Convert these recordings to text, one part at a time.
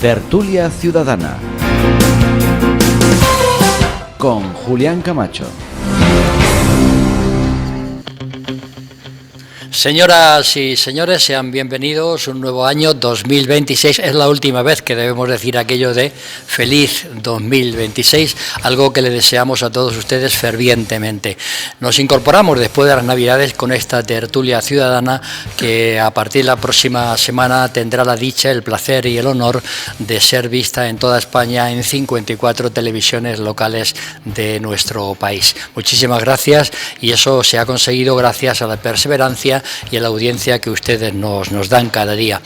Tertulia Ciudadana con Julián Camacho. Señoras y señores, sean bienvenidos a un nuevo año 2026. Es la última vez que debemos decir aquello de feliz 2026, algo que le deseamos a todos ustedes fervientemente. Nos incorporamos después de las Navidades con esta tertulia ciudadana que a partir de la próxima semana tendrá la dicha, el placer y el honor de ser vista en toda España en 54 televisiones locales de nuestro país. Muchísimas gracias, y eso se ha conseguido gracias a la perseverancia y a la audiencia que ustedes nos dan cada día.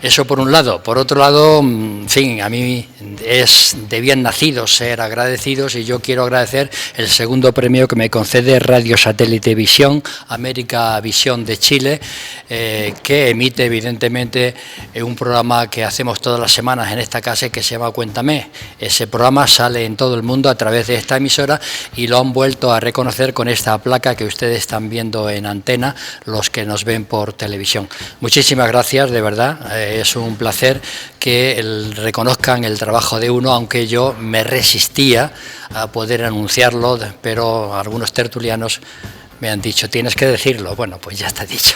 Eso por un lado. Por otro lado, en fin, a mí es de bien nacido ser agradecidos, y yo quiero agradecer el segundo premio que me concede Radio Satélite Visión, América Visión de Chile, que emite evidentemente un programa que hacemos todas las semanas en esta casa que se llama Cuéntame. Ese programa sale en todo el mundo a través de esta emisora y lo han vuelto a reconocer con esta placa que ustedes están viendo en antena, los que nos ven por televisión. Muchísimas gracias, de verdad. Es un placer que reconozcan el trabajo de uno, aunque yo me resistía a poder anunciarlo, pero algunos tertulianos me han dicho, tienes que decirlo. Bueno, pues ya está dicho.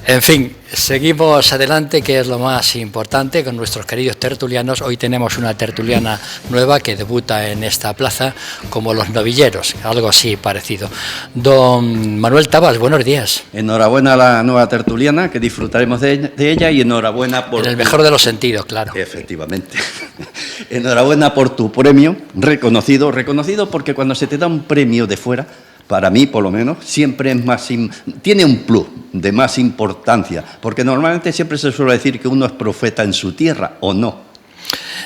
En fin, seguimos adelante, que es lo más importante, con nuestros queridos tertulianos. Hoy tenemos una tertuliana nueva que debuta en esta plaza, como los novilleros, algo así parecido. Don Manuel Tabas, buenos días. Enhorabuena a la nueva tertuliana, que disfrutaremos de ella, y enhorabuena por... En el mejor de los sentidos, claro. Efectivamente. Enhorabuena por tu premio, reconocido porque cuando se te da un premio de fuera, para mí, por lo menos, siempre es tiene un plus de más importancia, porque normalmente siempre se suele decir que uno es profeta en su tierra, ¿o no?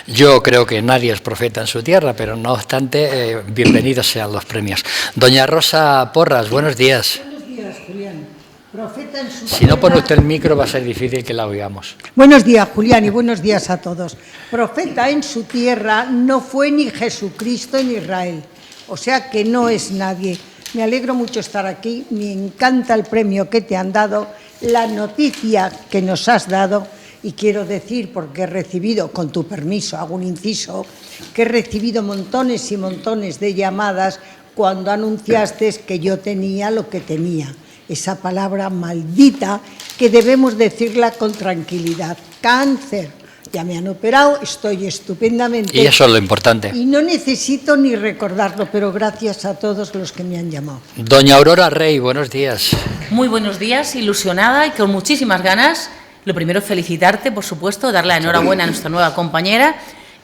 Yo creo que nadie es profeta en su tierra, pero no obstante, bienvenidos sean los premios. Doña Rosa Porras, buenos días. Buenos días, Julián. Profeta en su Si no pone usted el micro va a ser difícil que la oigamos. Buenos días, Julián, y buenos días a todos. Profeta en su tierra no fue ni Jesucristo en Israel, o sea que no es nadie. Me alegro mucho estar aquí, me encanta el premio que te han dado, la noticia que nos has dado, y quiero decir, porque he recibido, con tu permiso, hago un inciso, que he recibido montones y montones de llamadas cuando anunciaste que yo tenía lo que tenía, esa palabra maldita que debemos decirla con tranquilidad, cáncer. Ya me han operado, estoy estupendamente. Y eso es lo importante. Y no necesito ni recordarlo, pero gracias a todos los que me han llamado. Doña Aurora Rey, buenos días. Muy buenos días, ilusionada y con muchísimas ganas. Lo primero, felicitarte, por supuesto, darle la enhorabuena a nuestra nueva compañera.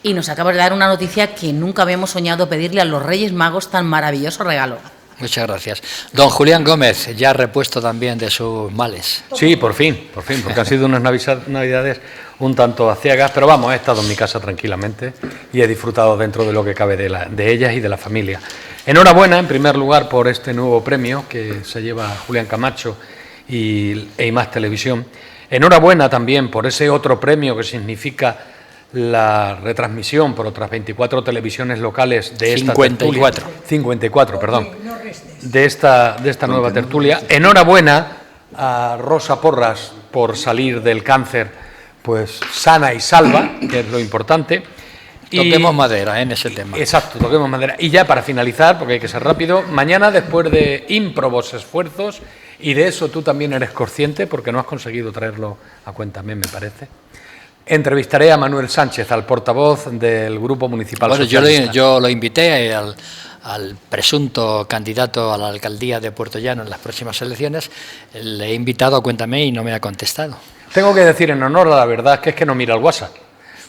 Y nos acabas de dar una noticia que nunca habíamos soñado pedirle a los Reyes Magos, tan maravilloso regalo. Muchas gracias. Don Julián Gómez, ya repuesto también de sus males. Sí, por fin, porque han sido unas navidades un tanto ciegas, pero vamos, he estado en mi casa tranquilamente y he disfrutado dentro de lo que cabe de ellas y de la familia. Enhorabuena, en primer lugar, por este nuevo premio que se lleva Julián Camacho e IMAX Televisión. Enhorabuena también por ese otro premio que significa la retransmisión por otras 24 televisiones locales de esta 54. 54, perdón. De esta nueva tertulia. Enhorabuena a Rosa Porras por salir del cáncer pues sana y salva, que es lo importante. Toquemos madera en ese tema. Exacto, toquemos madera. Y ya para finalizar, porque hay que ser rápido, mañana, después de ímprobos esfuerzos, y de eso tú también eres consciente, porque no has conseguido traerlo a Cuéntame, me parece, entrevistaré a Manuel Sánchez, al portavoz del Grupo Municipal Socialista. Yo lo invité al presunto candidato a la alcaldía de Puerto Llano en las próximas elecciones. Le he invitado a Cuéntame y no me ha contestado. Tengo que decir en honor a la verdad que es que no mira el WhatsApp,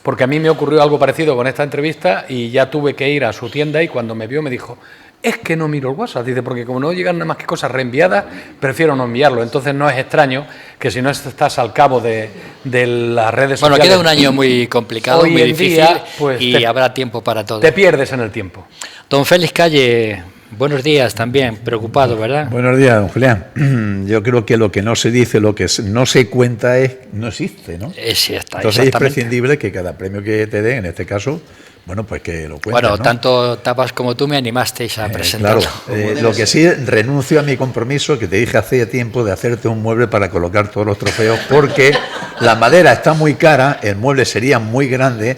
porque a mí me ocurrió algo parecido con esta entrevista y ya tuve que ir a su tienda, y cuando me vio me dijo, es que no miro el WhatsApp, dice, porque como no llegan nada más que cosas reenviadas, prefiero no enviarlo. Entonces no es extraño que si no estás al cabo de las redes sociales... Bueno, queda un año muy complicado, muy difícil, día, pues y habrá tiempo para todo. Te pierdes en el tiempo. Don Félix Calle, buenos días también, preocupado, ¿verdad? Buenos días, don Julián. Yo creo que lo que no se dice, lo que no se cuenta no existe, ¿no? Sí, está, entonces es prescindible que cada premio que te den, en este caso, bueno, pues que lo cuenten. Bueno, ¿no? tanto Tapas como tú me animasteis a presentarlo. Claro, lo que sí, renuncio a mi compromiso que te dije hace tiempo de hacerte un mueble para colocar todos los trofeos, porque la madera está muy cara, el mueble sería muy grande,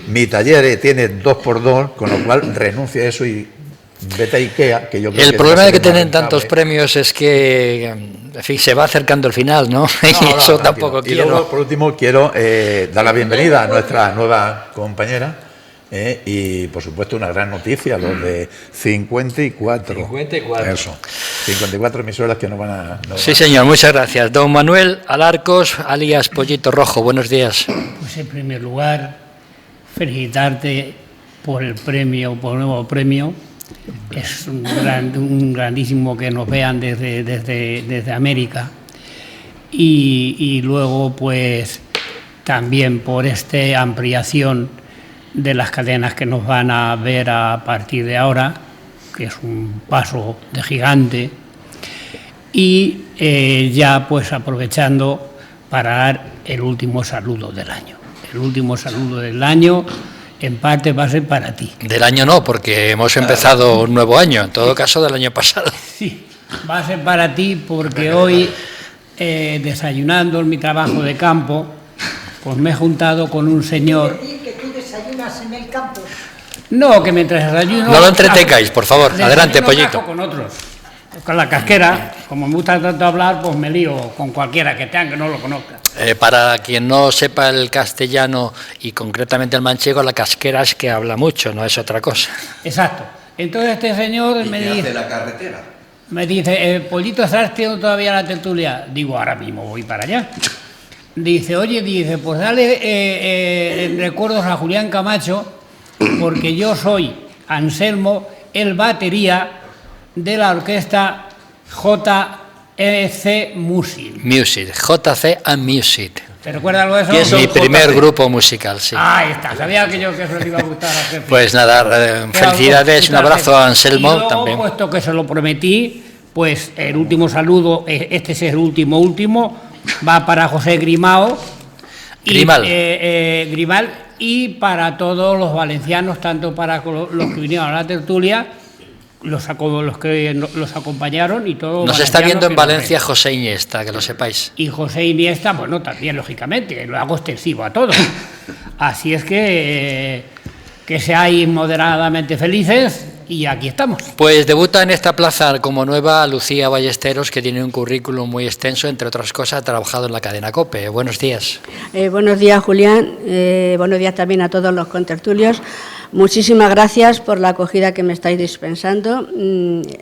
mi taller tiene 2x2, con lo cual renuncio a eso y vete a Ikea, que yo creo El que problema va a de que ser más tienen tantos rentable. premios es que, en fin, se va acercando el final, ¿no? Y eso tranquilo. tampoco Y quiero. luego, por último, quiero dar la bienvenida a nuestra nueva compañera y, por supuesto, una gran noticia, los de 54. 54. Eso, 54 emisoras que nos van a... Sí, señor, muchas gracias. Don Manuel Alarcos, alias Pollito Rojo, buenos días. Pues en primer lugar, felicitarte por el premio, por el nuevo premio. Es un grandísimo que nos vean desde América. Y luego, pues, también por esta ampliación de las cadenas que nos van a ver a partir de ahora, que es un paso de gigante. Y ya, pues, aprovechando para dar el último saludo del año. El último saludo del año, en parte, va a ser para ti. Del año no, porque hemos empezado un nuevo año, en todo caso del año pasado. Sí, va a ser para ti porque hoy, desayunando en mi trabajo de campo, pues me he juntado con un señor. Que tú desayunas en el campo. No, que mientras desayuno... No lo entretengáis, por favor. desayuno Adelante, cajo Pollito. con otros. Con la casquera, como me gusta tanto hablar, pues me lío con cualquiera que tenga que no lo conozca. Para quien no sepa el castellano y concretamente el manchego, la casquera es que habla mucho, no es otra cosa. Exacto. Entonces este señor la carretera? me dice, Pollito, ¿estás teniendo todavía la tertulia? Digo, ahora mismo voy para allá. Dice, oye, dice, pues dale recuerdos a Julián Camacho, porque yo soy Anselmo, el batería de la orquesta JC Music. Music, JC and Music. ¿Te recuerdas algo de eso? Y es mi primer grupo musical, sí. Ahí está, sabía que yo que eso le iba a gustar a jefe. Pues nada, felicidades, un abrazo a Anselmo y luego, también. Puesto que se lo prometí, pues el último saludo, este es el último, va para José Grimao. Grimal. Grimal, y para todos los valencianos, tanto para los que vinieron a la tertulia, los que los acompañaron y todos. Nos está viendo en Valencia José Iniesta, que lo sepáis. Y José Iniesta, bueno, también, lógicamente, lo hago extensivo a todos. Así es que seáis moderadamente felices y aquí estamos. Pues debuta en esta plaza como nueva Lucía Ballesteros, que tiene un currículum muy extenso, entre otras cosas ha trabajado en la cadena COPE. Buenos días. Buenos días, Julián. Buenos días también a todos los contertulios. Muchísimas gracias por la acogida que me estáis dispensando.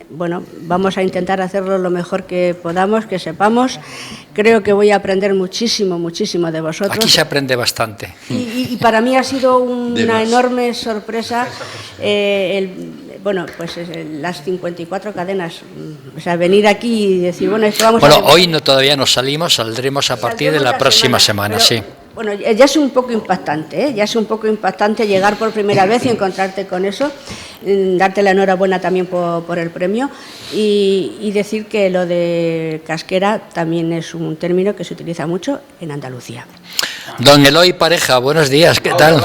Bueno, vamos a intentar hacerlo lo mejor que podamos, que sepamos. Creo que voy a aprender muchísimo de vosotros. Aquí se aprende bastante. Y para mí ha sido una enorme sorpresa las 54 cadenas. O sea, venir aquí y decir, bueno, esto vamos Bueno, a... hoy todavía no salimos, saldremos a partir de la próxima semana, pero, sí. Bueno, ya es un poco impactante, ¿eh? Ya es un poco impactante llegar por primera vez y encontrarte con eso, darte la enhorabuena también por el premio y decir que lo de casquera también es un término que se utiliza mucho en Andalucía. Don Eloy Pareja, buenos días, ¿qué tal?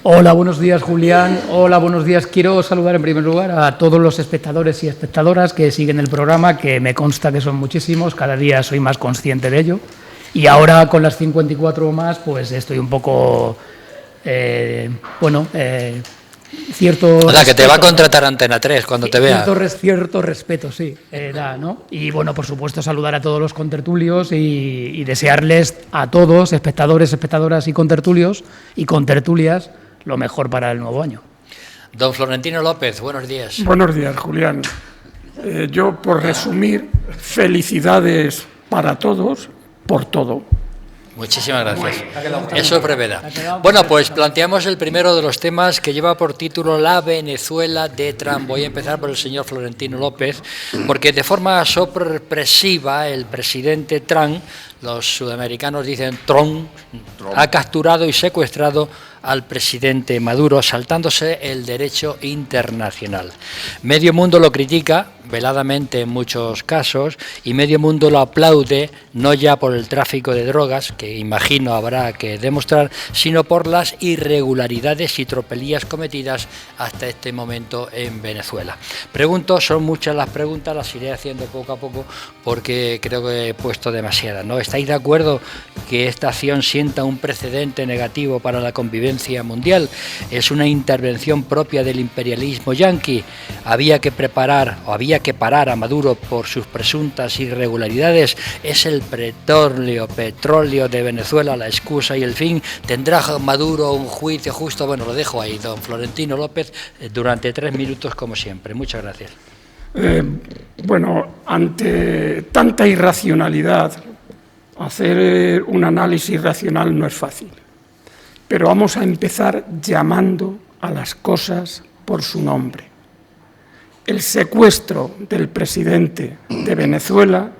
Hola, buenos días, Julián. Hola, buenos días. Quiero saludar en primer lugar a todos los espectadores y espectadoras que siguen el programa, que me consta que son muchísimos, cada día soy más consciente de ello. Y ahora con las 54 más, pues estoy un poco, cierto... O sea, que te va a contratar Antena 3 cuando te vea. Cierto respeto, sí, ¿no? Y bueno, por supuesto, saludar a todos los contertulios y desearles a todos, espectadores, espectadoras y contertulios y contertulias, lo mejor para el nuevo año. Don Florentino López, buenos días. Buenos días, Julián. Yo, por resumir, felicidades para todos por todo. Muchísimas gracias. Eso es brevedad. Bueno, pues planteamos el primero de los temas que lleva por título La Venezuela de Trump. Voy a empezar por el señor Florentino López, porque de forma sorpresiva el presidente Trump, los sudamericanos dicen Trump, ha capturado y secuestrado al presidente Maduro, saltándose el derecho internacional. Medio mundo lo critica veladamente en muchos casos y medio mundo lo aplaude, no ya por el tráfico de drogas, que imagino habrá que demostrar, sino por las irregularidades y tropelías cometidas hasta este momento en Venezuela. Pregunto, son muchas las preguntas, las iré haciendo poco a poco porque creo que he puesto demasiadas, ¿no? ¿Estáis de acuerdo que esta acción sienta un precedente negativo para la convivencia mundial? ¿Es una intervención propia del imperialismo yanqui? ¿Había que parar a Maduro por sus presuntas irregularidades? ¿Es el petróleo de Venezuela la excusa y el fin? ¿Tendrá Maduro un juicio justo? Bueno, lo dejo ahí, don Florentino López, durante 3 minutos como siempre. Muchas gracias. Bueno, ante tanta irracionalidad, hacer un análisis racional no es fácil. Pero vamos a empezar llamando a las cosas por su nombre. El secuestro del presidente de Venezuela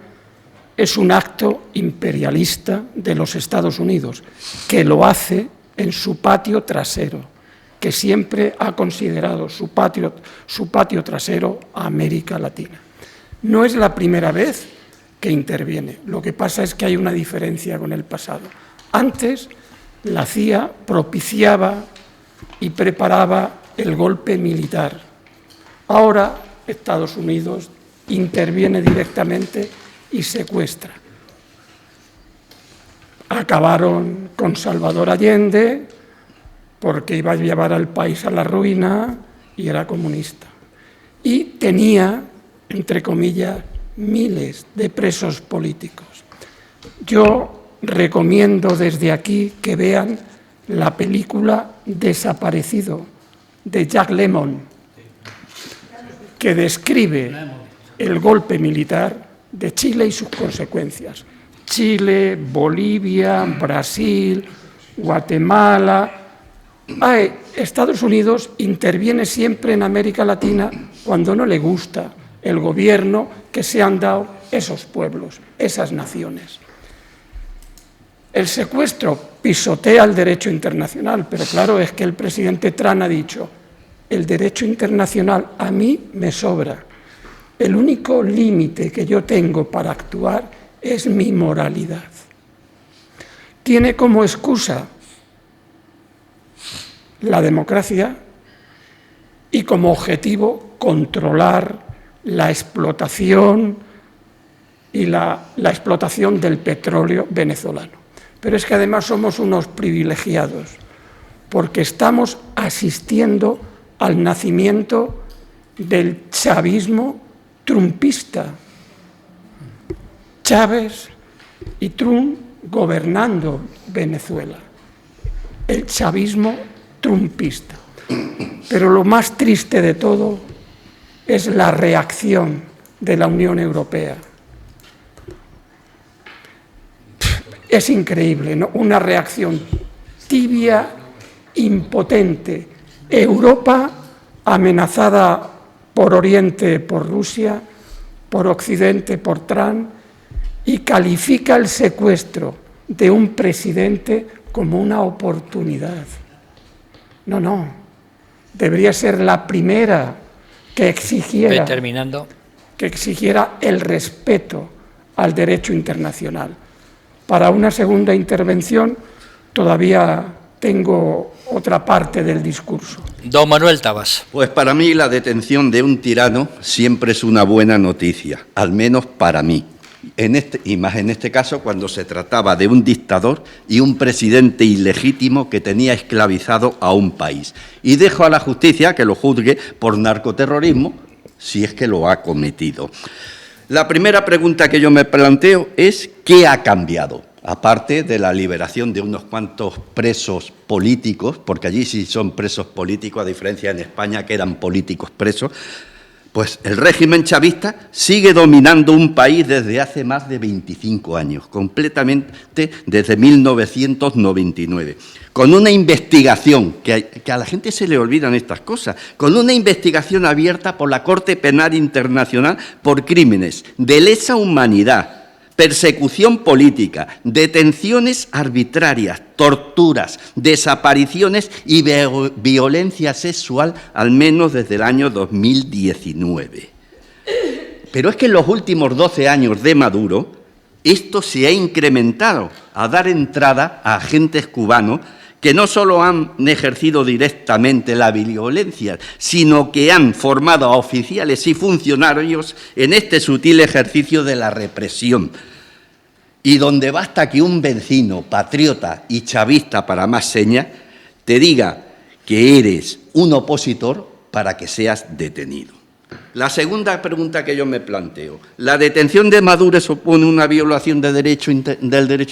es un acto imperialista de los Estados Unidos, que lo hace en su patio trasero, que siempre ha considerado su patio trasero a América Latina. No es la primera vez que interviene, lo que pasa es que hay una diferencia con el pasado. Antes, la CIA propiciaba y preparaba el golpe militar. Ahora, Estados Unidos interviene directamente y secuestra. Acabaron con Salvador Allende porque iba a llevar al país a la ruina y era comunista. Y tenía, entre comillas, miles de presos políticos. Yo recomiendo desde aquí que vean la película Desaparecido, de Jack Lemmon, que describe el golpe militar de Chile y sus consecuencias. Chile, Bolivia, Brasil, Guatemala. Estados Unidos interviene siempre en América Latina cuando no le gusta el gobierno que se han dado esos pueblos, esas naciones. El secuestro pisotea el derecho internacional, pero claro, es que el presidente Trump ha dicho: el derecho internacional a mí me sobra. El único límite que yo tengo para actuar es mi moralidad. Tiene como excusa la democracia y como objetivo controlar la explotación y la explotación del petróleo venezolano. Pero es que además somos unos privilegiados, porque estamos asistiendo al nacimiento del chavismo trumpista. Chávez y Trump gobernando Venezuela. El chavismo trumpista. Pero lo más triste de todo es la reacción de la Unión Europea. Es increíble, ¿no? Una reacción tibia, impotente. Europa amenazada por Oriente por Rusia, por Occidente por Trump, y califica el secuestro de un presidente como una oportunidad. No, debería ser la primera que exigiera el respeto al derecho internacional. Para una segunda intervención todavía tengo otra parte del discurso. Don Manuel Tabas. Pues para mí la detención de un tirano siempre es una buena noticia, al menos para mí. Y más en este caso cuando se trataba de un dictador y un presidente ilegítimo que tenía esclavizado a un país. Y dejo a la justicia que lo juzgue por narcoterrorismo si es que lo ha cometido. La primera pregunta que yo me planteo es ¿qué ha cambiado? Aparte de la liberación de unos cuantos presos políticos, porque allí sí son presos políticos, a diferencia en España que eran políticos presos, pues el régimen chavista sigue dominando un país desde hace más de 25 años, completamente desde 1999, con una investigación, que a la gente se le olvidan estas cosas, con una investigación abierta por la Corte Penal Internacional por crímenes de lesa humanidad, persecución política, detenciones arbitrarias, torturas, desapariciones y violencia sexual, al menos desde el año 2019. Pero es que en los últimos 12 años de Maduro, esto se ha incrementado a dar entrada a agentes cubanos que no solo han ejercido directamente la violencia, sino que han formado a oficiales y funcionarios en este sutil ejercicio de la represión. Y donde basta que un vecino, patriota y chavista para más señas, te diga que eres un opositor para que seas detenido. La segunda pregunta que yo me planteo, ¿la detención de Maduro supone una violación del derecho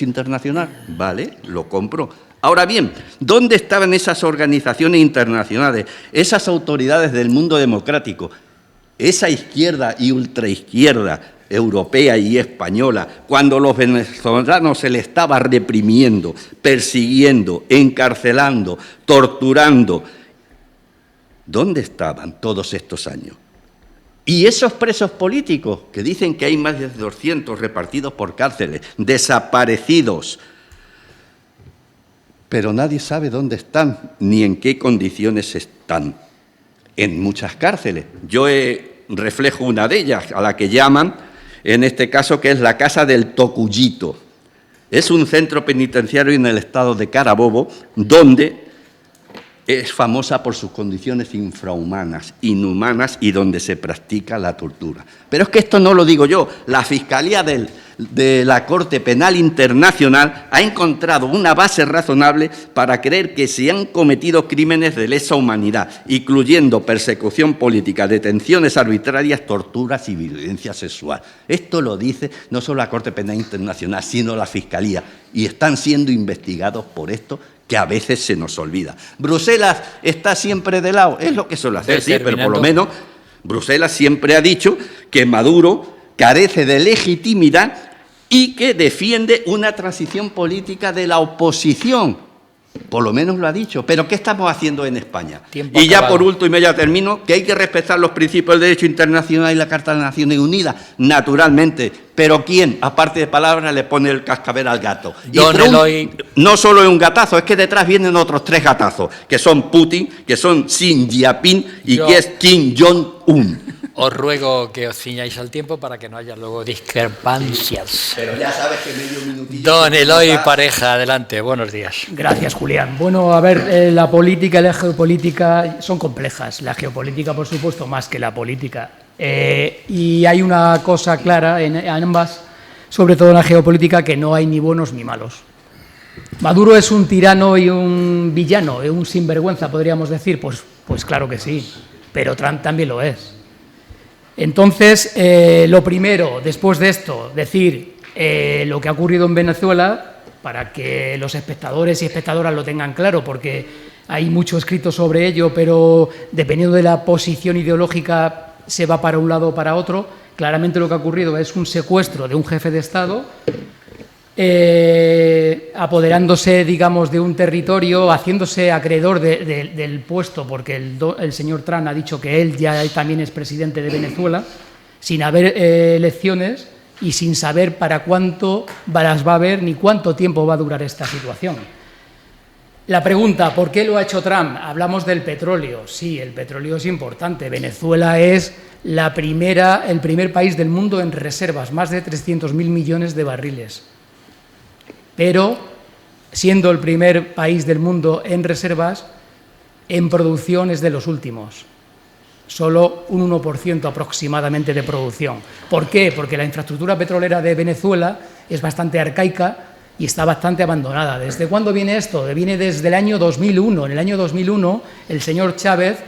internacional? Vale, lo compro. Ahora bien, ¿dónde estaban esas organizaciones internacionales, esas autoridades del mundo democrático, esa izquierda y ultraizquierda europea y española, cuando los venezolanos se les estaba reprimiendo, persiguiendo, encarcelando, torturando? ¿Dónde estaban todos estos años? Y esos presos políticos, que dicen que hay más de 200 repartidos por cárceles, desaparecidos, pero nadie sabe dónde están ni en qué condiciones están. En muchas cárceles. Yo reflejo una de ellas, a la que llaman, en este caso, que es la Casa del Tocuyito. Es un centro penitenciario en el estado de Carabobo, donde es famosa por sus condiciones infrahumanas, inhumanas, y donde se practica la tortura. Pero es que esto no lo digo yo. La Fiscalía de la Corte Penal Internacional ha encontrado una base razonable para creer que se han cometido crímenes de lesa humanidad, incluyendo persecución política, detenciones arbitrarias, torturas y violencia sexual. Esto lo dice no solo la Corte Penal Internacional, sino la Fiscalía, y están siendo investigados por esto, que a veces se nos olvida. Bruselas está siempre de lado, es lo que suele hacer, sí, pero por lo menos Bruselas siempre ha dicho que Maduro carece de legitimidad y que defiende una transición política de la oposición. Por lo menos lo ha dicho. Pero ¿qué estamos haciendo en España? Tiempo y ya acabado. por último, y ya termino, que hay que respetar los principios del derecho internacional y la Carta de las Naciones Unidas, naturalmente. Pero ¿quién, aparte de palabras, le pone el cascabel al gato? Don Eloy. No solo es un gatazo, es que detrás vienen otros 3 gatazos, que son Putin, que son Xi Jinping y que es Kim Jong-un. Os ruego que os ciñáis al tiempo para que no haya luego discrepancias. Pero ya sabes que medio minutillo... Don Eloy Pareja, adelante, buenos días. Gracias, Julián. Bueno, a ver, la política y la geopolítica son complejas. La geopolítica, por supuesto, más que la política. Y hay una cosa clara en ambas, sobre todo en la geopolítica, que no hay ni buenos ni malos. ¿Maduro es un tirano y un villano, un sinvergüenza, podríamos decir? Pues claro que sí, pero Trump también lo es. Entonces, lo primero, después de esto, decir lo que ha ocurrido en Venezuela, para que los espectadores y espectadoras lo tengan claro, porque hay mucho escrito sobre ello, pero dependiendo de la posición ideológica se va para un lado o para otro. Claramente lo que ha ocurrido es un secuestro de un jefe de Estado, apoderándose, digamos, de un territorio, haciéndose acreedor del puesto, porque el señor Trump ha dicho que él ya también es presidente de Venezuela, sin haber elecciones y sin saber para cuánto las va a haber ni cuánto tiempo va a durar esta situación. La pregunta, ¿por qué lo ha hecho Trump? Hablamos del petróleo. Sí, el petróleo es importante. Venezuela es el primer país del mundo en reservas, más de 300.000 millones de barriles. Pero, siendo el primer país del mundo en reservas, en producción es de los últimos. Solo un 1% aproximadamente de producción. ¿Por qué? Porque la infraestructura petrolera de Venezuela es bastante arcaica y está bastante abandonada. ¿Desde cuándo viene esto? Viene desde el año 2001. En el año 2001, el señor Chávez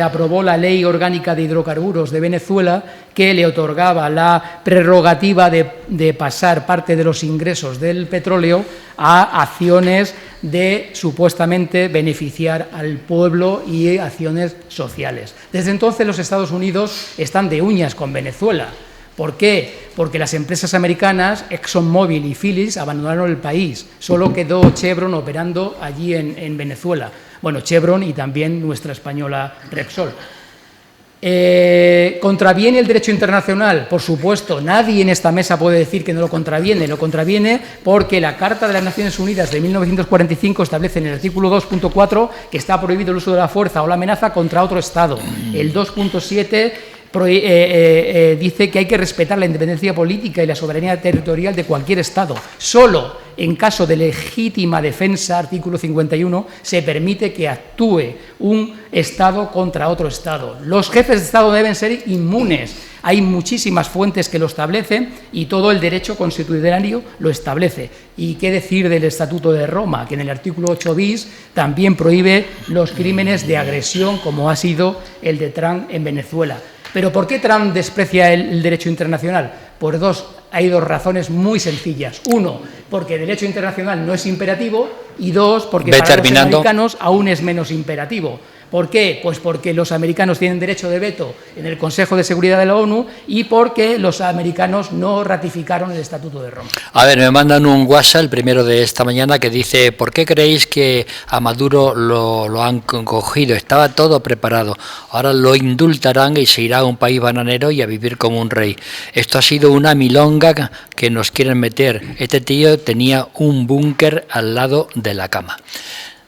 aprobó la Ley Orgánica de Hidrocarburos de Venezuela, que le otorgaba la prerrogativa de pasar parte de los ingresos del petróleo a acciones de supuestamente beneficiar al pueblo y acciones sociales. Desde entonces los Estados Unidos están de uñas con Venezuela. ¿Por qué? Porque las empresas americanas, ExxonMobil y Phillips, abandonaron el país. Solo quedó Chevron operando allí en Venezuela. Bueno, Chevron y también nuestra española Repsol. ¿Contraviene el derecho internacional? Por supuesto, nadie en esta mesa puede decir que no lo contraviene porque la Carta de las Naciones Unidas de 1945 establece en el artículo 2.4 que está prohibido el uso de la fuerza o la amenaza contra otro Estado. El 2.7 dice que hay que respetar la independencia política y la soberanía territorial de cualquier Estado. Solo en caso de legítima defensa, artículo 51, se permite que actúe un Estado contra otro Estado. Los jefes de Estado deben ser inmunes. Hay muchísimas fuentes que lo establecen y todo el derecho constitucional lo establece. ¿Y qué decir del Estatuto de Roma, que en el artículo 8 bis también prohíbe los crímenes de agresión, como ha sido el de Trump en Venezuela? ¿Pero por qué Trump desprecia el derecho internacional? Hay dos razones muy sencillas. Uno, porque el derecho internacional no es imperativo, y dos, porque para los americanos aún es menos imperativo. ¿Por qué? Pues porque los americanos tienen derecho de veto en el Consejo de Seguridad de la ONU y porque los americanos no ratificaron el Estatuto de Roma. A ver, me mandan un WhatsApp, el primero de esta mañana, que dice: ¿por qué creéis que a Maduro lo han cogido? Estaba todo preparado. Ahora lo indultarán y se irá a un país bananero y a vivir como un rey. Esto ha sido una milonga que nos quieren meter. Este tío tenía un búnker al lado de la cama.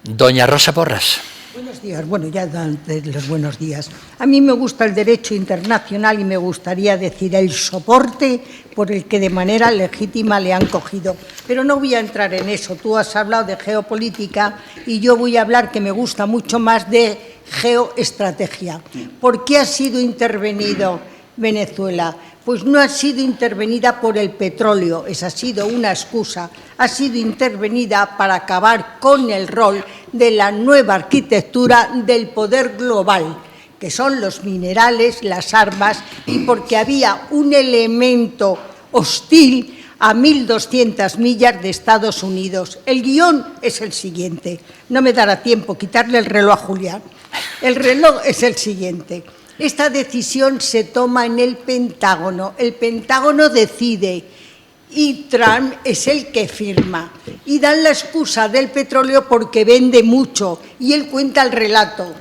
Doña Rosa Porras. Buenos días. Bueno, ya antes de los buenos días. A mí me gusta el derecho internacional y me gustaría decir el soporte por el que de manera legítima le han cogido. Pero no voy a entrar en eso. Tú has hablado de geopolítica y yo voy a hablar, que me gusta mucho más, de geoestrategia. ¿Por qué ha sido intervenido Venezuela? Pues no ha sido intervenida por el petróleo, esa ha sido una excusa, ha sido intervenida para acabar con el rol de la nueva arquitectura del poder global, que son los minerales, las armas, y porque había un elemento hostil a 1.200 millas de Estados Unidos. El guión es el siguiente, no me dará tiempo quitarle el reloj a Julián. El reloj es el siguiente. Esta decisión se toma en el Pentágono. El Pentágono decide y Trump es el que firma. Y dan la excusa del petróleo porque vende mucho. Y él cuenta el relato,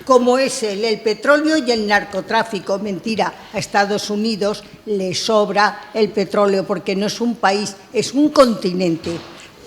como es el petróleo y el narcotráfico. Mentira, a Estados Unidos le sobra el petróleo porque no es un país, es un continente.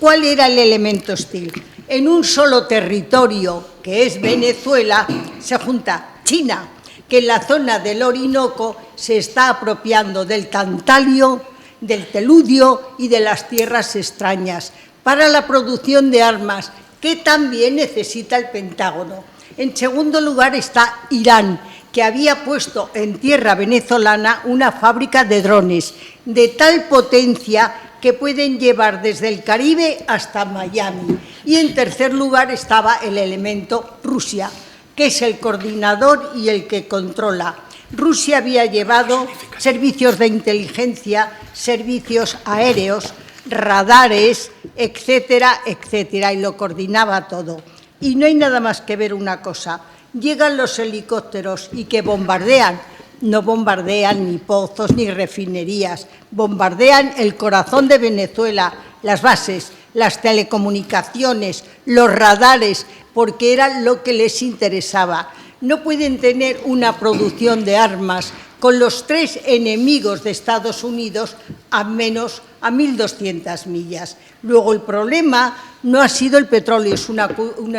¿Cuál era el elemento hostil? En un solo territorio, que es Venezuela, se junta China, que en la zona del Orinoco se está apropiando del tantalio, del teludio y de las tierras extrañas para la producción de armas, que también necesita el Pentágono. En segundo lugar está Irán, que había puesto en tierra venezolana una fábrica de drones de tal potencia que pueden llevar desde el Caribe hasta Miami. Y en tercer lugar estaba el elemento Rusia, que es el coordinador y el que controla. Rusia había llevado servicios de inteligencia, servicios aéreos, radares, etcétera, etcétera, y lo coordinaba todo. Y no hay nada más que ver una cosa. Llegan los helicópteros y que bombardean. No bombardean ni pozos ni refinerías, bombardean el corazón de Venezuela, las bases, las telecomunicaciones, los radares, porque era lo que les interesaba. No pueden tener una producción de armas con los tres enemigos de Estados Unidos a menos a 1.200 millas. Luego, el problema no ha sido el petróleo, es una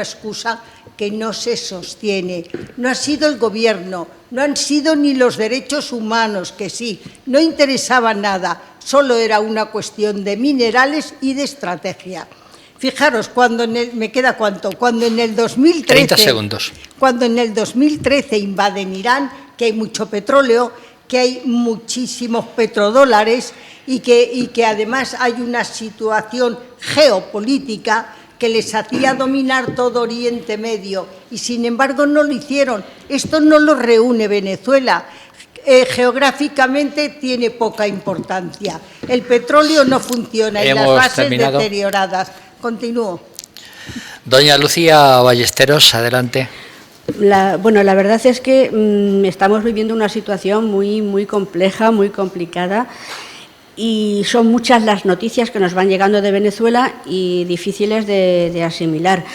excusa que no se sostiene. No ha sido el gobierno, no han sido ni los derechos humanos, que sí, no interesaba nada, solo era una cuestión de minerales y de estrategia. Fijaros, cuando en el, me queda cuánto, cuando en el 2013, 30 segundos. Cuando en el 2013 invaden Irán, que hay mucho petróleo, que hay muchísimos petrodólares y que además hay una situación geopolítica que les hacía dominar todo Oriente Medio y sin embargo no lo hicieron. Esto no lo reúne Venezuela. Geográficamente tiene poca importancia. El petróleo no funciona y las bases deterioradas. Continúo. Doña Lucía Ballesteros, adelante. La verdad es que estamos viviendo una situación muy compleja, muy complicada, y son muchas las noticias que nos van llegando de Venezuela y difíciles de asimilar.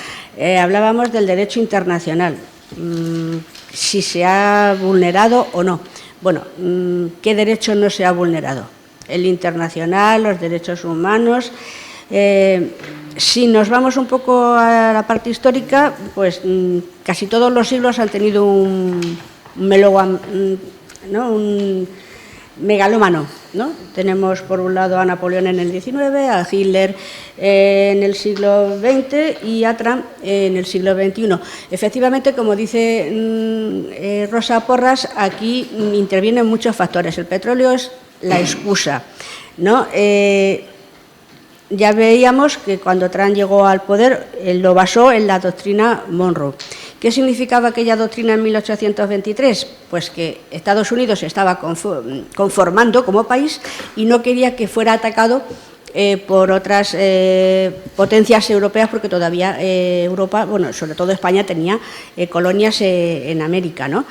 Hablábamos del derecho internacional. si se ha vulnerado o no. Bueno, ¿qué derecho no se ha vulnerado? El internacional, los derechos humanos. Si nos vamos un poco a la parte histórica, pues casi todos los siglos han tenido un megalómano, ¿no? Tenemos por un lado a Napoleón en el XIX, a Hitler en el siglo XX y a Trump en el siglo XXI. Efectivamente, como dice Rosa Porras, aquí intervienen muchos factores. El petróleo es la excusa, ¿no? Ya veíamos que cuando Trump llegó al poder, él lo basó en la doctrina Monroe. ¿Qué significaba aquella doctrina en 1823? Pues que Estados Unidos se estaba conformando como país y no quería que fuera atacado por otras potencias europeas, porque todavía Europa, bueno, sobre todo España, tenía colonias en América, ¿no?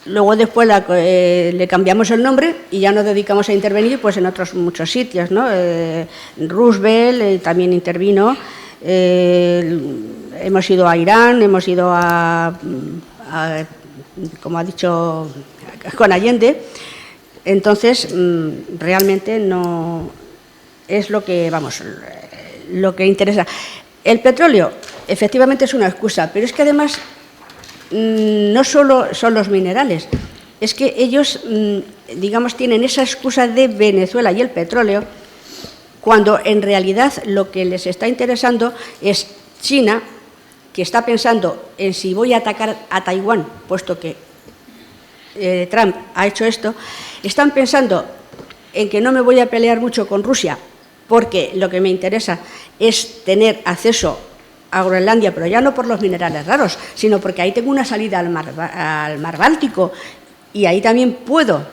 Luego después le cambiamos el nombre y ya nos dedicamos a intervenir pues en otros muchos sitios, ¿no? Roosevelt también intervino, hemos ido a Irán, hemos ido a como ha dicho, con Allende. Entonces, realmente no es lo que, lo que interesa. El petróleo, efectivamente, es una excusa, pero es que además no solo son los minerales, es que ellos, digamos, tienen esa excusa de Venezuela y el petróleo, cuando en realidad lo que les está interesando es China, que está pensando en si voy a atacar a Taiwán, puesto que Trump ha hecho esto. Están pensando en que no me voy a pelear mucho con Rusia, porque lo que me interesa es tener acceso a Groenlandia, pero ya no por los minerales raros, sino porque ahí tengo una salida al mar Báltico y ahí también puedo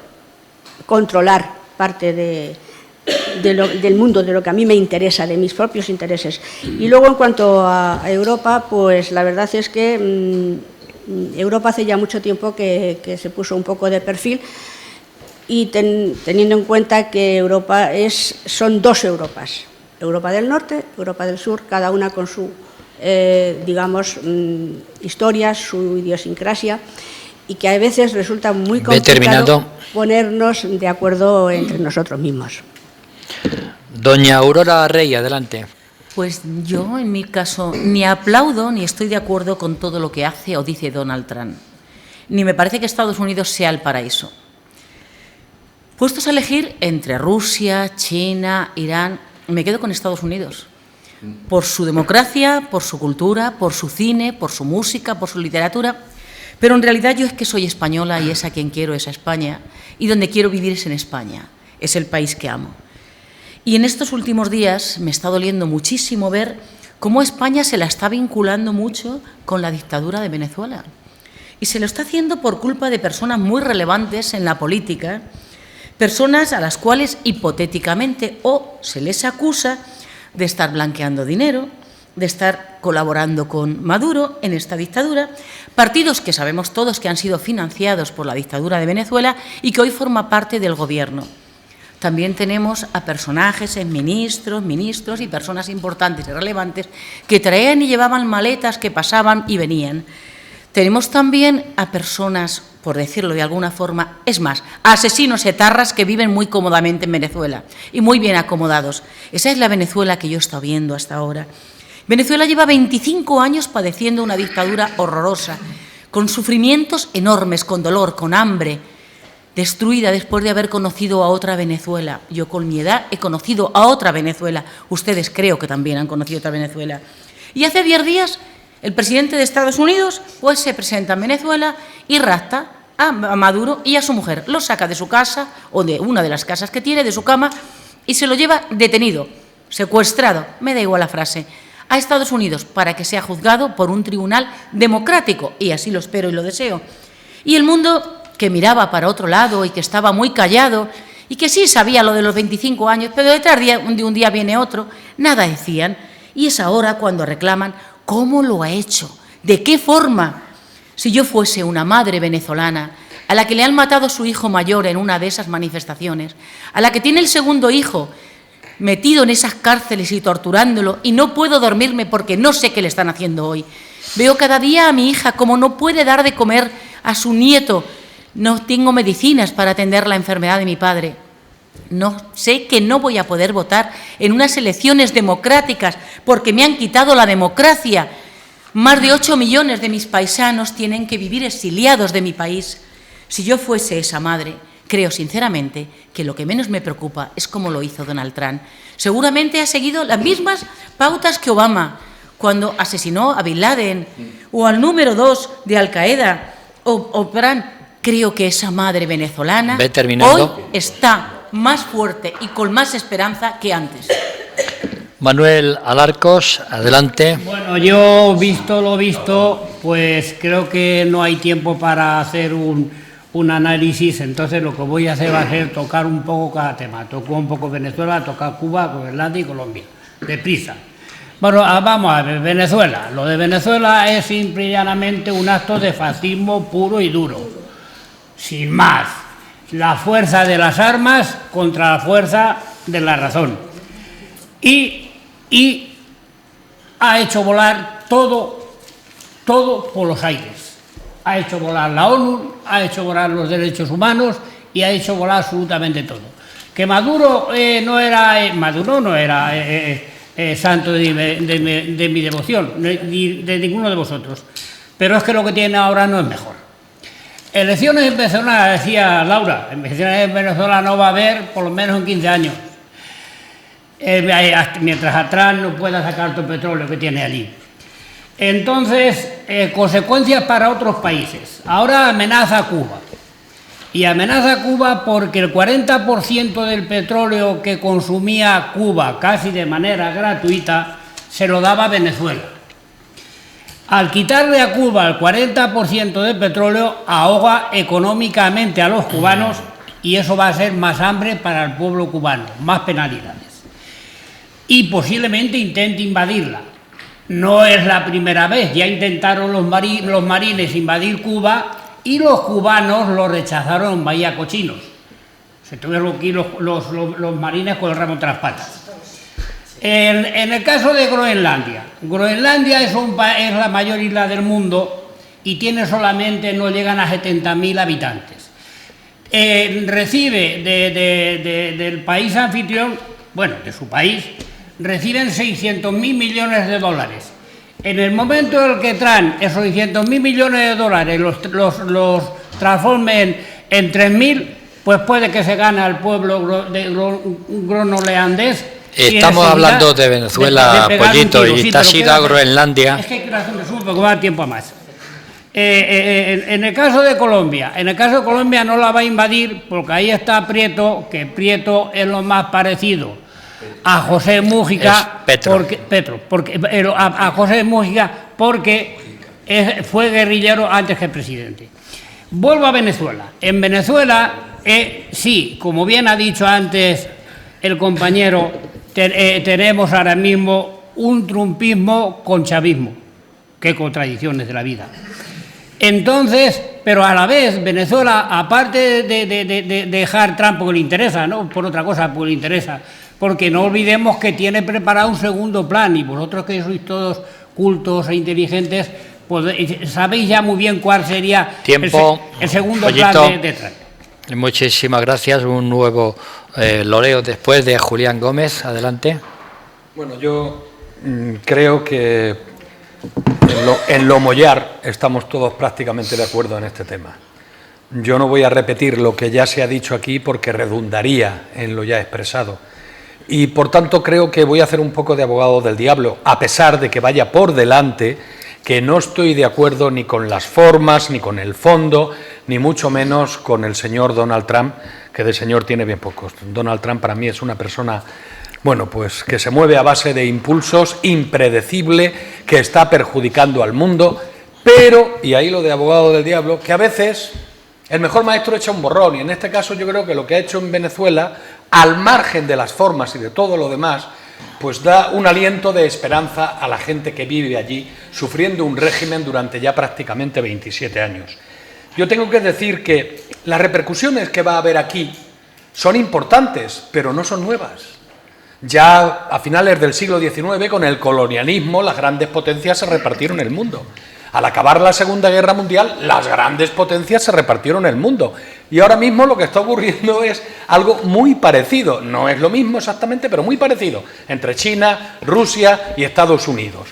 controlar parte del mundo, de lo que a mí me interesa, de mis propios intereses. Y luego, en cuanto a Europa, pues la verdad es que Europa hace ya mucho tiempo que se puso un poco de perfil, y teniendo en cuenta que Europa son dos Europas, Europa del Norte, Europa del Sur, cada una con su digamos, historia, su idiosincrasia, y que a veces resulta muy complicado ponernos de acuerdo entre nosotros mismos. Doña Aurora Rey, adelante. Pues yo, en mi caso, ni aplaudo ni estoy de acuerdo con todo lo que hace o dice Donald Trump. Ni me parece que Estados Unidos sea el paraíso. Puestos a elegir entre Rusia, China, Irán, me quedo con Estados Unidos. Por su democracia, por su cultura, por su cine, por su música, por su literatura. Pero en realidad yo es que soy española y es a quien quiero es a España, y donde quiero vivir es en España, es el país que amo. Y en estos últimos días me está doliendo muchísimo ver cómo España se la está vinculando mucho con la dictadura de Venezuela. Y se lo está haciendo por culpa de personas muy relevantes en la política, personas a las cuales hipotéticamente o se les acusa de estar blanqueando dinero, de estar colaborando con Maduro en esta dictadura, partidos que sabemos todos que han sido financiados por la dictadura de Venezuela y que hoy forma parte del gobierno. También tenemos a personajes, ministros y personas importantes y relevantes que traían y llevaban maletas, que pasaban y venían. Tenemos también a personas, por decirlo de alguna forma, es más, a asesinos etarras que viven muy cómodamente en Venezuela y muy bien acomodados. Esa es la Venezuela que yo he estado viendo hasta ahora. Venezuela lleva 25 años padeciendo una dictadura horrorosa, con sufrimientos enormes, con dolor, con hambre, destruida después de haber conocido a otra Venezuela. Yo con mi edad he conocido a otra Venezuela. Ustedes creo que también han conocido a otra Venezuela. Y hace 10 días el presidente de Estados Unidos pues se presenta en Venezuela y rapta a Maduro y a su mujer. Lo saca de su casa o de una de las casas que tiene, de su cama, y se lo lleva detenido, secuestrado, me da igual la frase, a Estados Unidos para que sea juzgado por un tribunal democrático, y así lo espero y lo deseo. Y el mundo, que miraba para otro lado y que estaba muy callado y que sí sabía lo de los 25 años, pero detrás de un día viene otro, nada decían, y es ahora cuando reclaman cómo lo ha hecho, de qué forma. Si yo fuese una madre venezolana a la que le han matado su hijo mayor en una de esas manifestaciones, a la que tiene el segundo hijo metido en esas cárceles y torturándolo, y no puedo dormirme porque no sé qué le están haciendo hoy. Veo cada día a mi hija como no puede dar de comer a su nieto. No tengo medicinas para atender la enfermedad de mi padre. No sé que no voy a poder votar en unas elecciones democráticas porque me han quitado la democracia. Más de 8 millones de mis paisanos tienen que vivir exiliados de mi país. Si yo fuese esa madre, creo sinceramente que lo que menos me preocupa es cómo lo hizo Donald Trump. Seguramente ha seguido las mismas pautas que Obama cuando asesinó a Bin Laden o al número 2 de Al Qaeda o Bran. Creo que esa madre venezolana hoy está más fuerte y con más esperanza que antes. Manuel Alarcos, adelante. Bueno, yo visto lo visto, pues creo que no hay tiempo para hacer un análisis, entonces lo que voy a hacer va a ser tocar un poco cada tema. Tocó un poco Venezuela, tocar Cuba, Groenlandia y Colombia. Deprisa. Bueno, vamos a ver, Venezuela. Lo de Venezuela es simple y llanamente un acto de fascismo puro y duro. Sin más. La fuerza de las armas contra la fuerza de la razón. Y ha hecho volar todo por los aires. Ha hecho volar la ONU, ha hecho volar los derechos humanos y ha hecho volar absolutamente todo. Que Maduro no era santo de mi devoción, ni de ninguno de vosotros. Pero es que lo que tiene ahora no es mejor. Elecciones en Venezuela, decía Laura, elecciones en Venezuela no va a haber por lo menos en 15 años. Mientras atrás no pueda sacar todo el petróleo que tiene allí. Entonces, consecuencias para otros países. Ahora amenaza a Cuba. Y amenaza a Cuba porque el 40% del petróleo que consumía Cuba, casi de manera gratuita, se lo daba a Venezuela. Al quitarle a Cuba el 40% del petróleo, ahoga económicamente a los cubanos y eso va a ser más hambre para el pueblo cubano, más penalidades. Y posiblemente intente invadirla. No es la primera vez, ya intentaron los marines invadir Cuba y los cubanos lo rechazaron, vaya cochinos. Se tuvieron que ir los marines con el ramo tras patas. En el caso de Groenlandia, Groenlandia es la mayor isla del mundo y tiene solamente, no llegan a 70.000 habitantes. Recibe del país anfitrión, bueno, de su país, reciben 600.000 millones de dólares. En el momento en el que traen esos 600.000 millones de dólares, los transformen en 3.000, pues puede que se gane al pueblo groenlandés. Estamos hablando de Venezuela, Pollito, y te has ido a Groenlandia. Es que quiero hacer un resumen porque va a dar tiempo a más. En el caso de Colombia, no la va a invadir porque ahí está Prieto, que Prieto es lo más parecido a José Mújica, a José Mújica porque fue guerrillero antes que presidente. Vuelvo a Venezuela. En Venezuela, sí, como bien ha dicho antes el compañero, tenemos ahora mismo un trumpismo con chavismo. Qué contradicciones de la vida. Entonces, pero a la vez, Venezuela, aparte de dejar Trump porque le interesa, no por otra cosa, porque le interesa, porque no olvidemos que tiene preparado un segundo plan, y vosotros que sois todos cultos e inteligentes, pues sabéis ya muy bien cuál sería el segundo Pollito, plan de Trump. Muchísimas gracias. Un nuevo loreo después de Julián Gómez. Adelante. Bueno, yo creo que en lo mollar estamos todos prácticamente de acuerdo en este tema. Yo no voy a repetir lo que ya se ha dicho aquí porque redundaría en lo ya expresado. Y por tanto creo que voy a hacer un poco de abogado del diablo, a pesar de que vaya por delante que no estoy de acuerdo ni con las formas, ni con el fondo, ni mucho menos con el señor Donald Trump, que de señor tiene bien pocos. Donald Trump para mí es una persona, bueno, pues que se mueve a base de impulsos, impredecible, que está perjudicando al mundo, pero, y ahí lo de abogado del diablo, que a veces el mejor maestro echa un borrón, y en este caso yo creo que lo que ha hecho en Venezuela, al margen de las formas y de todo lo demás, pues da un aliento de esperanza a la gente que vive allí, sufriendo un régimen durante ya prácticamente 27 años. Yo tengo que decir que las repercusiones que va a haber aquí son importantes, pero no son nuevas. Ya a finales del siglo XIX, con el colonialismo, las grandes potencias se repartieron el mundo. Al acabar la Segunda Guerra Mundial, las grandes potencias se repartieron el mundo. Y ahora mismo lo que está ocurriendo es algo muy parecido. No es lo mismo exactamente, pero muy parecido, entre China, Rusia y Estados Unidos.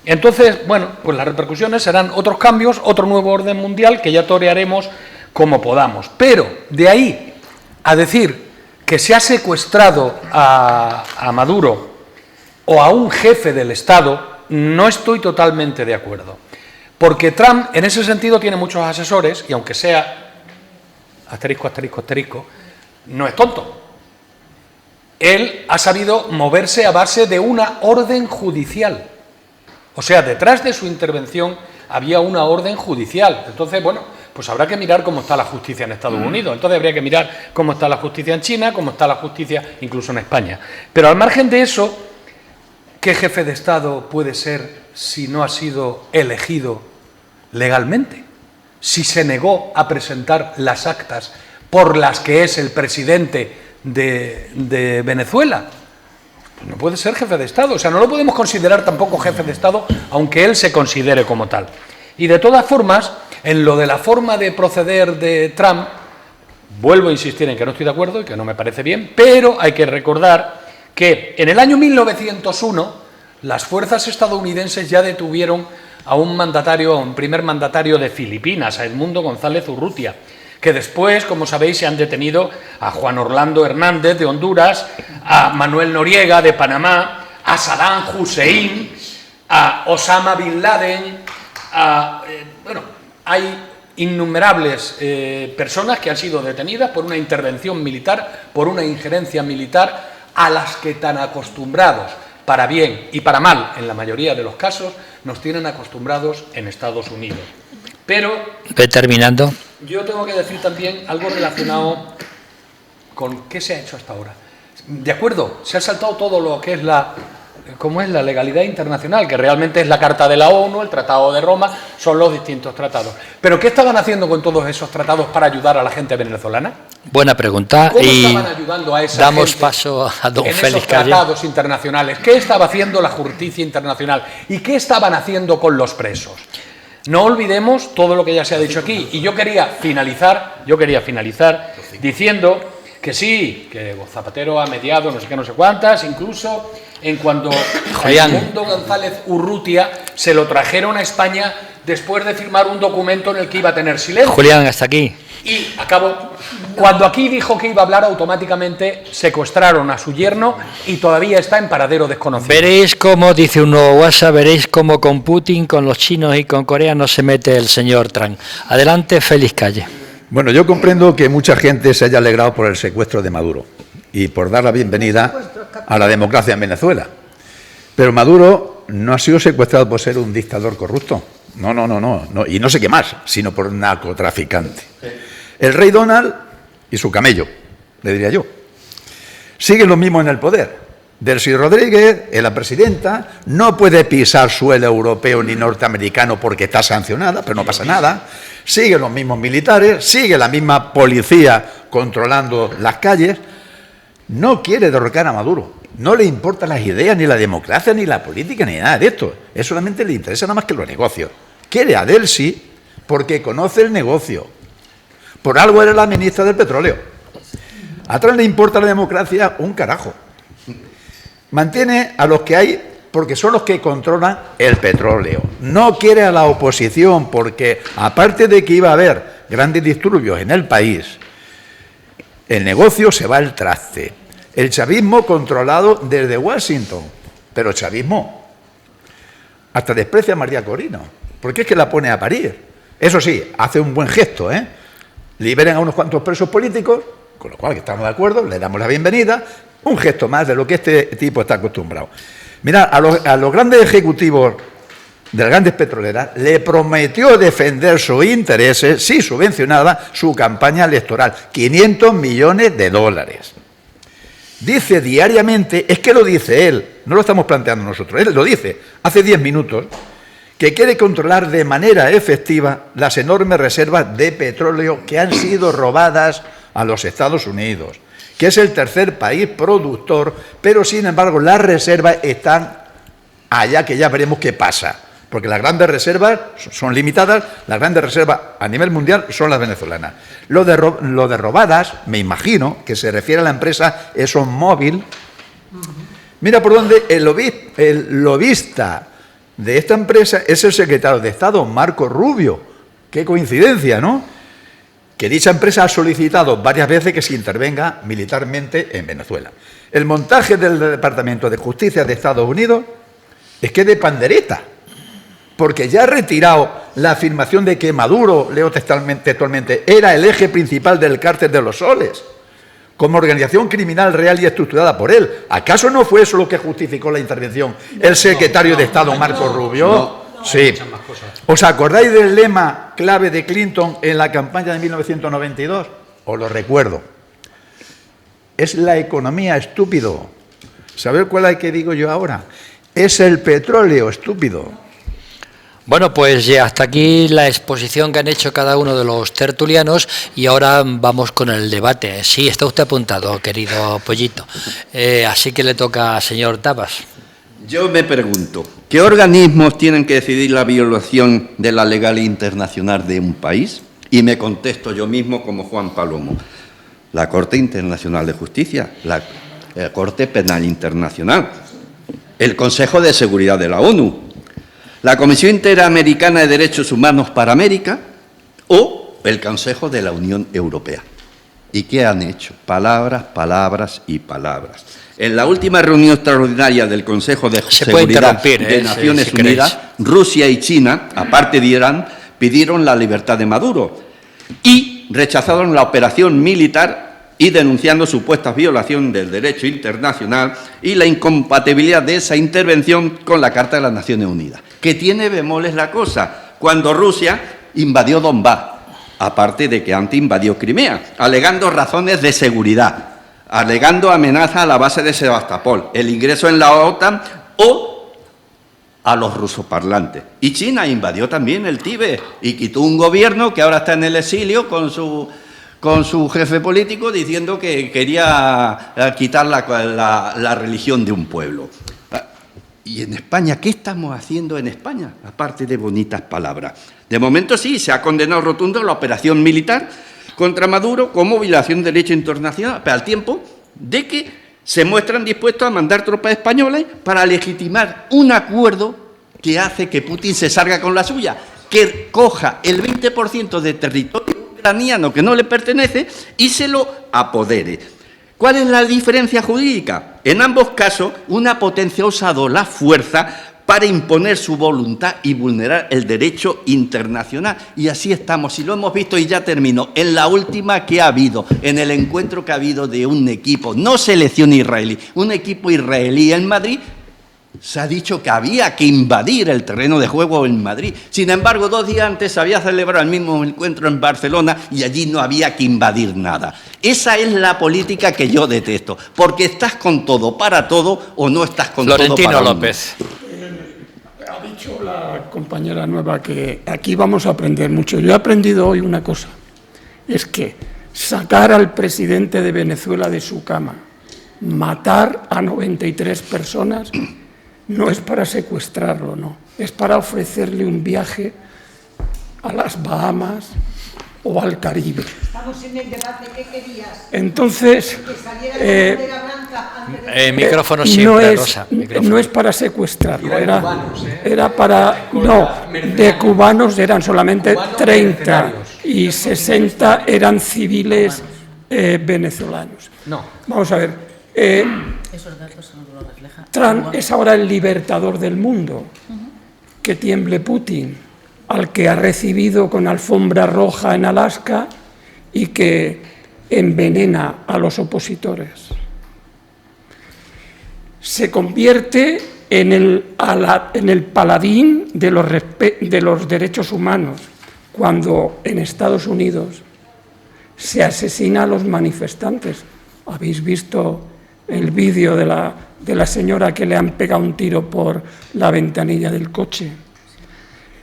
Entonces, bueno, pues las repercusiones serán otros cambios, otro nuevo orden mundial que ya torearemos como podamos. Pero de ahí a decir que se ha secuestrado a Maduro o a un jefe del Estado, no estoy totalmente de acuerdo. Porque Trump, en ese sentido, tiene muchos asesores, y aunque sea asterisco, asterisco, asterisco, no es tonto. Él ha sabido moverse a base de una orden judicial. O sea, detrás de su intervención había una orden judicial. Entonces, bueno, pues habrá que mirar cómo está la justicia en Estados Unidos. Entonces habría que mirar cómo está la justicia en China, cómo está la justicia incluso en España. Pero al margen de eso, ¿qué jefe de Estado puede ser si no ha sido elegido legalmente? Si se negó a presentar las actas por las que es el presidente de Venezuela. No puede ser jefe de Estado, o sea, no lo podemos considerar tampoco jefe de Estado, aunque él se considere como tal. Y de todas formas, en lo de la forma de proceder de Trump, vuelvo a insistir en que no estoy de acuerdo y que no me parece bien, pero hay que recordar que en el año 1901 las fuerzas estadounidenses ya detuvieron a un primer mandatario de Filipinas, a Edmundo González Urrutia, que después, como sabéis, se han detenido a Juan Orlando Hernández de Honduras, a Manuel Noriega de Panamá, a Saddam Hussein, a Osama Bin Laden, bueno, hay innumerables personas que han sido detenidas por una intervención militar, por una injerencia militar, a las que tan acostumbrados, para bien y para mal, en la mayoría de los casos, nos tienen acostumbrados en Estados Unidos. Pero terminando. Yo tengo que decir también algo relacionado con qué se ha hecho hasta ahora. De acuerdo, se ha saltado todo lo que es la legalidad internacional, que realmente es la Carta de la ONU, el Tratado de Roma, son los distintos tratados. Pero ¿qué estaban haciendo con todos esos tratados para ayudar a la gente venezolana? Buena pregunta. ¿Cómo y estaban ayudando a esa damos gente paso a don en Félix esos Calle. tratados internacionales? ¿Qué estaba haciendo la justicia internacional? ¿Y qué estaban haciendo con los presos? No olvidemos todo lo que ya se ha dicho aquí. Y yo quería finalizar diciendo que sí, que Zapatero ha mediado no sé qué, no sé cuántas, incluso en cuanto a Edmundo González Urrutia se lo trajeron a España después de firmar un documento en el que iba a tener silencio. Julián, hasta aquí. Y acabó. Cuando aquí dijo que iba a hablar, automáticamente secuestraron a su yerno y todavía está en paradero desconocido. Veréis cómo, dice un nuevo WhatsApp, veréis cómo con Putin, con los chinos y con Corea no se mete el señor Trump. Adelante, Félix Calle. Bueno, yo comprendo que mucha gente se haya alegrado por el secuestro de Maduro y por dar la bienvenida a la democracia en Venezuela. Pero Maduro no ha sido secuestrado por ser un dictador corrupto. No, y no sé qué más, sino por narcotraficante. El rey Donald y su camello, le diría yo. Siguen los mismos en el poder. Delcy Rodríguez, la presidenta, no puede pisar suelo europeo ni norteamericano porque está sancionada, pero no pasa nada. Siguen los mismos militares, sigue la misma policía controlando las calles. No quiere derrocar a Maduro. No le importan las ideas, ni la democracia, ni la política, ni nada de esto. Eso solamente le interesa nada más que los negocios. Quiere a Delcy porque conoce el negocio. Por algo era la ministra del petróleo. A Trump le importa la democracia un carajo. Mantiene a los que hay porque son los que controlan el petróleo. No quiere a la oposición porque, aparte de que iba a haber grandes disturbios en el país, el negocio se va al traste. El chavismo controlado desde Washington, pero el chavismo hasta desprecia a María Corina, porque es que la pone a parir. Eso sí, hace un buen gesto, liberen a unos cuantos presos políticos, con lo cual que estamos de acuerdo, le damos la bienvenida, un gesto más de lo que este tipo está acostumbrado. Mirad, a los grandes ejecutivos de las grandes petroleras le prometió defender sus intereses si subvencionaba su campaña electoral, $500 millones. Dice diariamente, es que lo dice él, no lo estamos planteando nosotros, él lo dice hace 10 minutos, que quiere controlar de manera efectiva las enormes reservas de petróleo que han sido robadas a los Estados Unidos, que es el tercer país productor, pero sin embargo las reservas están allá, que ya veremos qué pasa, porque las grandes reservas son limitadas, las grandes reservas a nivel mundial son las venezolanas. Lo de robadas, me imagino que se refiere a la empresa ExxonMobil. Mira por dónde el lobista de esta empresa es el secretario de Estado, Marco Rubio. Qué coincidencia, ¿no? Que dicha empresa ha solicitado varias veces que se intervenga militarmente en Venezuela. El montaje del Departamento de Justicia de Estados Unidos es que de pandereta, porque ya ha retirado la afirmación de que Maduro, leo textualmente, era el eje principal del cártel de los Soles, como organización criminal real y estructurada por él. ¿Acaso no fue eso lo que justificó la intervención el secretario de Estado, Marco Rubio? Sí. ¿Os acordáis del lema clave de Clinton en la campaña de 1992? Os lo recuerdo. Es la economía, estúpido. ¿Sabéis cuál es que digo yo ahora? Es el petróleo, estúpido. Bueno, pues ya hasta aquí la exposición que han hecho cada uno de los tertulianos y ahora vamos con el debate. Sí, está usted apuntado, querido Pollito. Así que le toca al señor Tapas. Yo me pregunto, ¿qué organismos tienen que decidir la violación de la legalidad internacional de un país? Y me contesto yo mismo como Juan Palomo. La Corte Internacional de Justicia, la Corte Penal Internacional, el Consejo de Seguridad de la ONU, la Comisión Interamericana de Derechos Humanos para América o el Consejo de la Unión Europea. ¿Y qué han hecho? Palabras, palabras y palabras. En la última reunión extraordinaria del Consejo de Seguridad de Naciones Unidas, Rusia y China, aparte de Irán, pidieron la libertad de Maduro y rechazaron la operación militar y denunciando supuestas violaciones del derecho internacional y la incompatibilidad de esa intervención con la Carta de las Naciones Unidas. Que tiene bemoles la cosa, cuando Rusia invadió Donbass, aparte de que antes invadió Crimea, alegando razones de seguridad, alegando amenaza a la base de Sebastopol, el ingreso en la OTAN o a los rusoparlantes. Y China invadió también el Tíbet y quitó un gobierno que ahora está en el exilio con su jefe político diciendo que quería quitar la religión de un pueblo. ¿Y en España qué estamos haciendo en España? Aparte de bonitas palabras. De momento sí, se ha condenado rotundo la operación militar contra Maduro como violación del derecho internacional, pero al tiempo de que se muestran dispuestos a mandar tropas españolas para legitimar un acuerdo que hace que Putin se salga con la suya, que coja el 20% de territorio ucraniano que no le pertenece y se lo apodere. ¿Cuál es la diferencia jurídica? En ambos casos, una potencia ha usado la fuerza para imponer su voluntad y vulnerar el derecho internacional. Y así estamos, y lo hemos visto, y ya termino, en la última que ha habido, en el encuentro que ha habido de un equipo, no selección israelí, un equipo israelí en Madrid. Se ha dicho que había que invadir el terreno de juego en Madrid. Sin embargo, 2 días antes se había celebrado el mismo encuentro en Barcelona y allí no había que invadir nada. Esa es la política que yo detesto, porque estás con todo para todo o no estás con Florentino todo para López. Ha dicho la compañera nueva que aquí vamos a aprender mucho. Yo he aprendido hoy una cosa, es que sacar al presidente de Venezuela de su cama, matar a 93 personas... no es para secuestrarlo, no. Es para ofrecerle un viaje a las Bahamas o al Caribe. Estamos en el debate, ¿qué querías? Entonces, micrófono siempre, Rosa. No es para secuestrarlo, era para... No, de cubanos eran solamente 30 y 60 eran civiles venezolanos. No. Vamos a ver. Esos datos no lo reflejan. Trump es ahora el libertador del mundo. Que tiemble Putin, al que ha recibido con alfombra roja en Alaska y que envenena a los opositores. Se convierte en el paladín de los derechos humanos, cuando en Estados Unidos se asesina a los manifestantes. ¿Habéis visto el vídeo de la señora que le han pegado un tiro por la ventanilla del coche?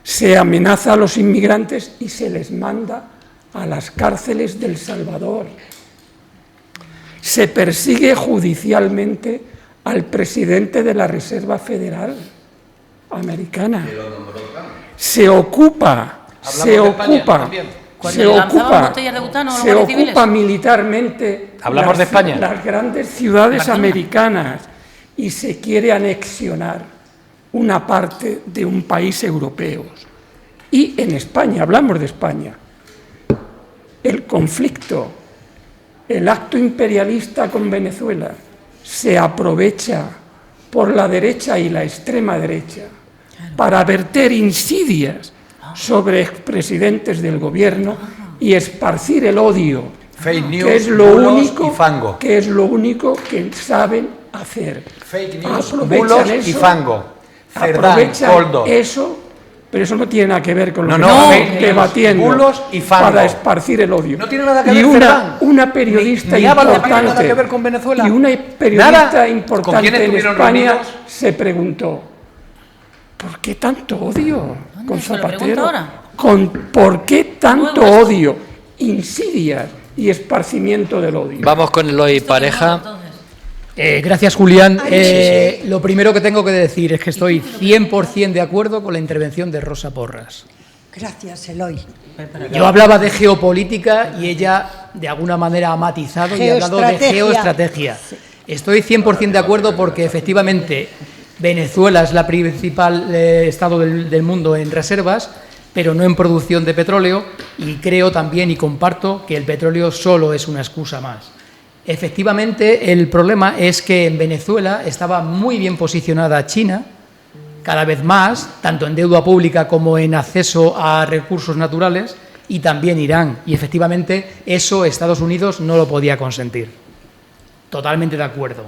Se amenaza a los inmigrantes y se les manda a las cárceles de El Salvador. se persigue judicialmente al presidente de la Reserva Federal Americana. Se ocupa militarmente ¿Hablamos de España? las grandes ciudades americanas y se quiere anexionar una parte de un país europeo. Y en España, hablamos de España, el conflicto, el acto imperialista con Venezuela se aprovecha por la derecha y la extrema derecha para verter insidias sobre expresidentes del gobierno y esparcir el odio, Fake news, que es lo bulos único y fango. que es lo único que saben hacer. Fake news, Aprovechan bulos y eso, fango. Cerdán, aprovechan Coldo. eso, pero eso no tiene nada que ver con lo que no, estamos fake news, debatiendo, bulos y fango. para esparcir el odio. No tiene nada que y ver, Cerdán. una periodista Ni Ábalos tiene importante, nada que ver con Venezuela. y una periodista Nada. ¿Con importante quiénes en estuvieron España reunidos? se preguntó: ¿por qué tanto odio con se lo pregunto Zapatero? ahora? ¿Por qué tanto Nuevo esto. odio, insidias y esparcimiento del odio? Vamos con Eloy Pareja. Gracias, Julián. Lo primero que tengo que decir es que estoy 100% de acuerdo con la intervención de Rosa Porras. Gracias, Eloy. Yo hablaba de geopolítica y ella de alguna manera ha matizado y ha hablado de Geoestrategia. geoestrategia. Estoy 100% de acuerdo porque efectivamente Venezuela es la principal estado del mundo en reservas, pero no en producción de petróleo, y creo también y comparto que el petróleo solo es una excusa más. Efectivamente, el problema es que en Venezuela estaba muy bien posicionada China, cada vez más, tanto en deuda pública como en acceso a recursos naturales, y también Irán. Y efectivamente eso Estados Unidos no lo podía consentir. Totalmente de acuerdo.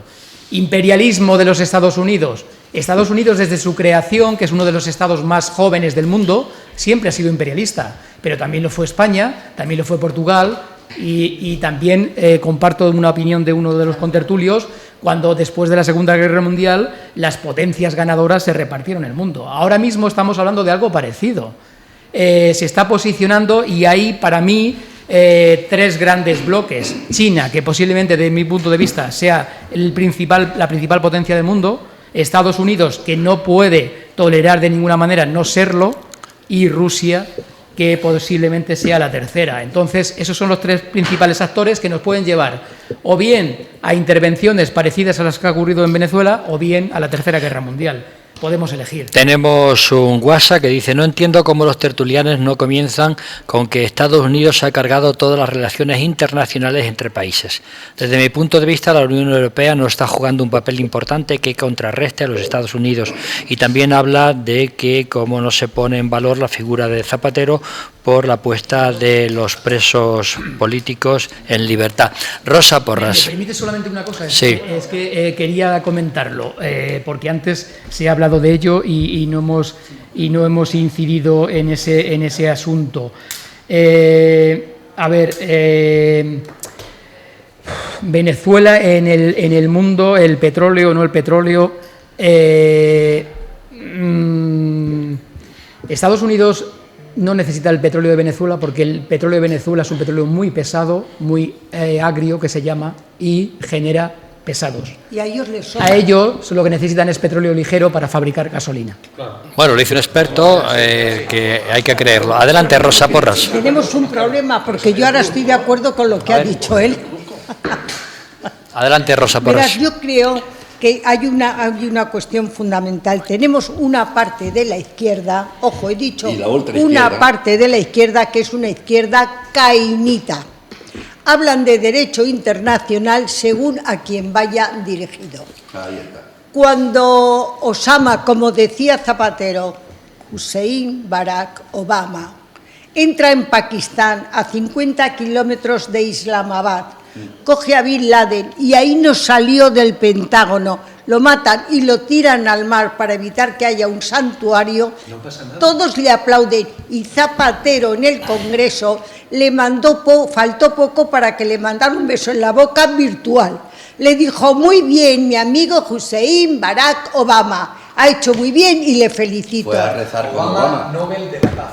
Imperialismo de los Estados Unidos. Estados Unidos, desde su creación, que es uno de los estados más jóvenes del mundo, siempre ha sido imperialista, pero también lo fue España, también lo fue Portugal, y también comparto una opinión de uno de los contertulios, cuando después de la Segunda Guerra Mundial las potencias ganadoras se repartieron el mundo. Ahora mismo estamos hablando de algo parecido. Se está posicionando, y hay para mí tres grandes bloques. China, que posiblemente desde mi punto de vista sea la principal potencia del mundo; Estados Unidos, que no puede tolerar de ninguna manera no serlo; y Rusia, que posiblemente sea la tercera. Entonces, esos son los tres principales actores que nos pueden llevar o bien a intervenciones parecidas a las que ha ocurrido en Venezuela, o bien a la Tercera Guerra Mundial. Podemos elegir. Tenemos un WhatsApp que dice: no entiendo cómo los tertulianos no comienzan con que Estados Unidos se ha cargado todas las relaciones internacionales entre países. Desde mi punto de vista, la Unión Europea no está jugando un papel importante que contrarreste a los Estados Unidos. Y también habla de que cómo no se pone en valor la figura de Zapatero por la puesta de los presos políticos en libertad. Rosa Porras. ¿Me permite solamente una cosa? Sí. Es que quería comentarlo, porque antes se ha hablado de ello y no hemos incidido en ese asunto. Venezuela en el mundo, el petróleo o no el petróleo. Estados Unidos no necesita el petróleo de Venezuela, porque el petróleo de Venezuela es un petróleo muy pesado, muy agrio, que se llama, y genera pesados. Y a ellos les sobra. A ellos lo que necesitan es petróleo ligero para fabricar gasolina. Bueno, lo dice un experto, que hay que creerlo. Adelante, Rosa Porras. Tenemos un problema, porque yo ahora estoy de acuerdo con lo que ha dicho él. Adelante, Rosa Porras. Verás, yo creo que hay una cuestión fundamental. Tenemos una parte de la izquierda, ojo, he dicho Y la otra una izquierda. parte de la izquierda que es una izquierda caínita. Hablan de derecho internacional según a quien vaya dirigido. Ahí está. Cuando Osama, como decía Zapatero, Hussein Barack Obama, entra en Pakistán a 50 kilómetros de Islamabad, coge a Bin Laden y ahí no salió del Pentágono, lo matan y lo tiran al mar para evitar que haya un santuario, todos le aplauden, y Zapatero en el Congreso le mandó faltó poco para que le mandara un beso en la boca virtual. Le dijo: muy bien, mi amigo Hussein Barack Obama, ha hecho muy bien y le felicito. Fue a rezar con Obama. Nobel de la Paz.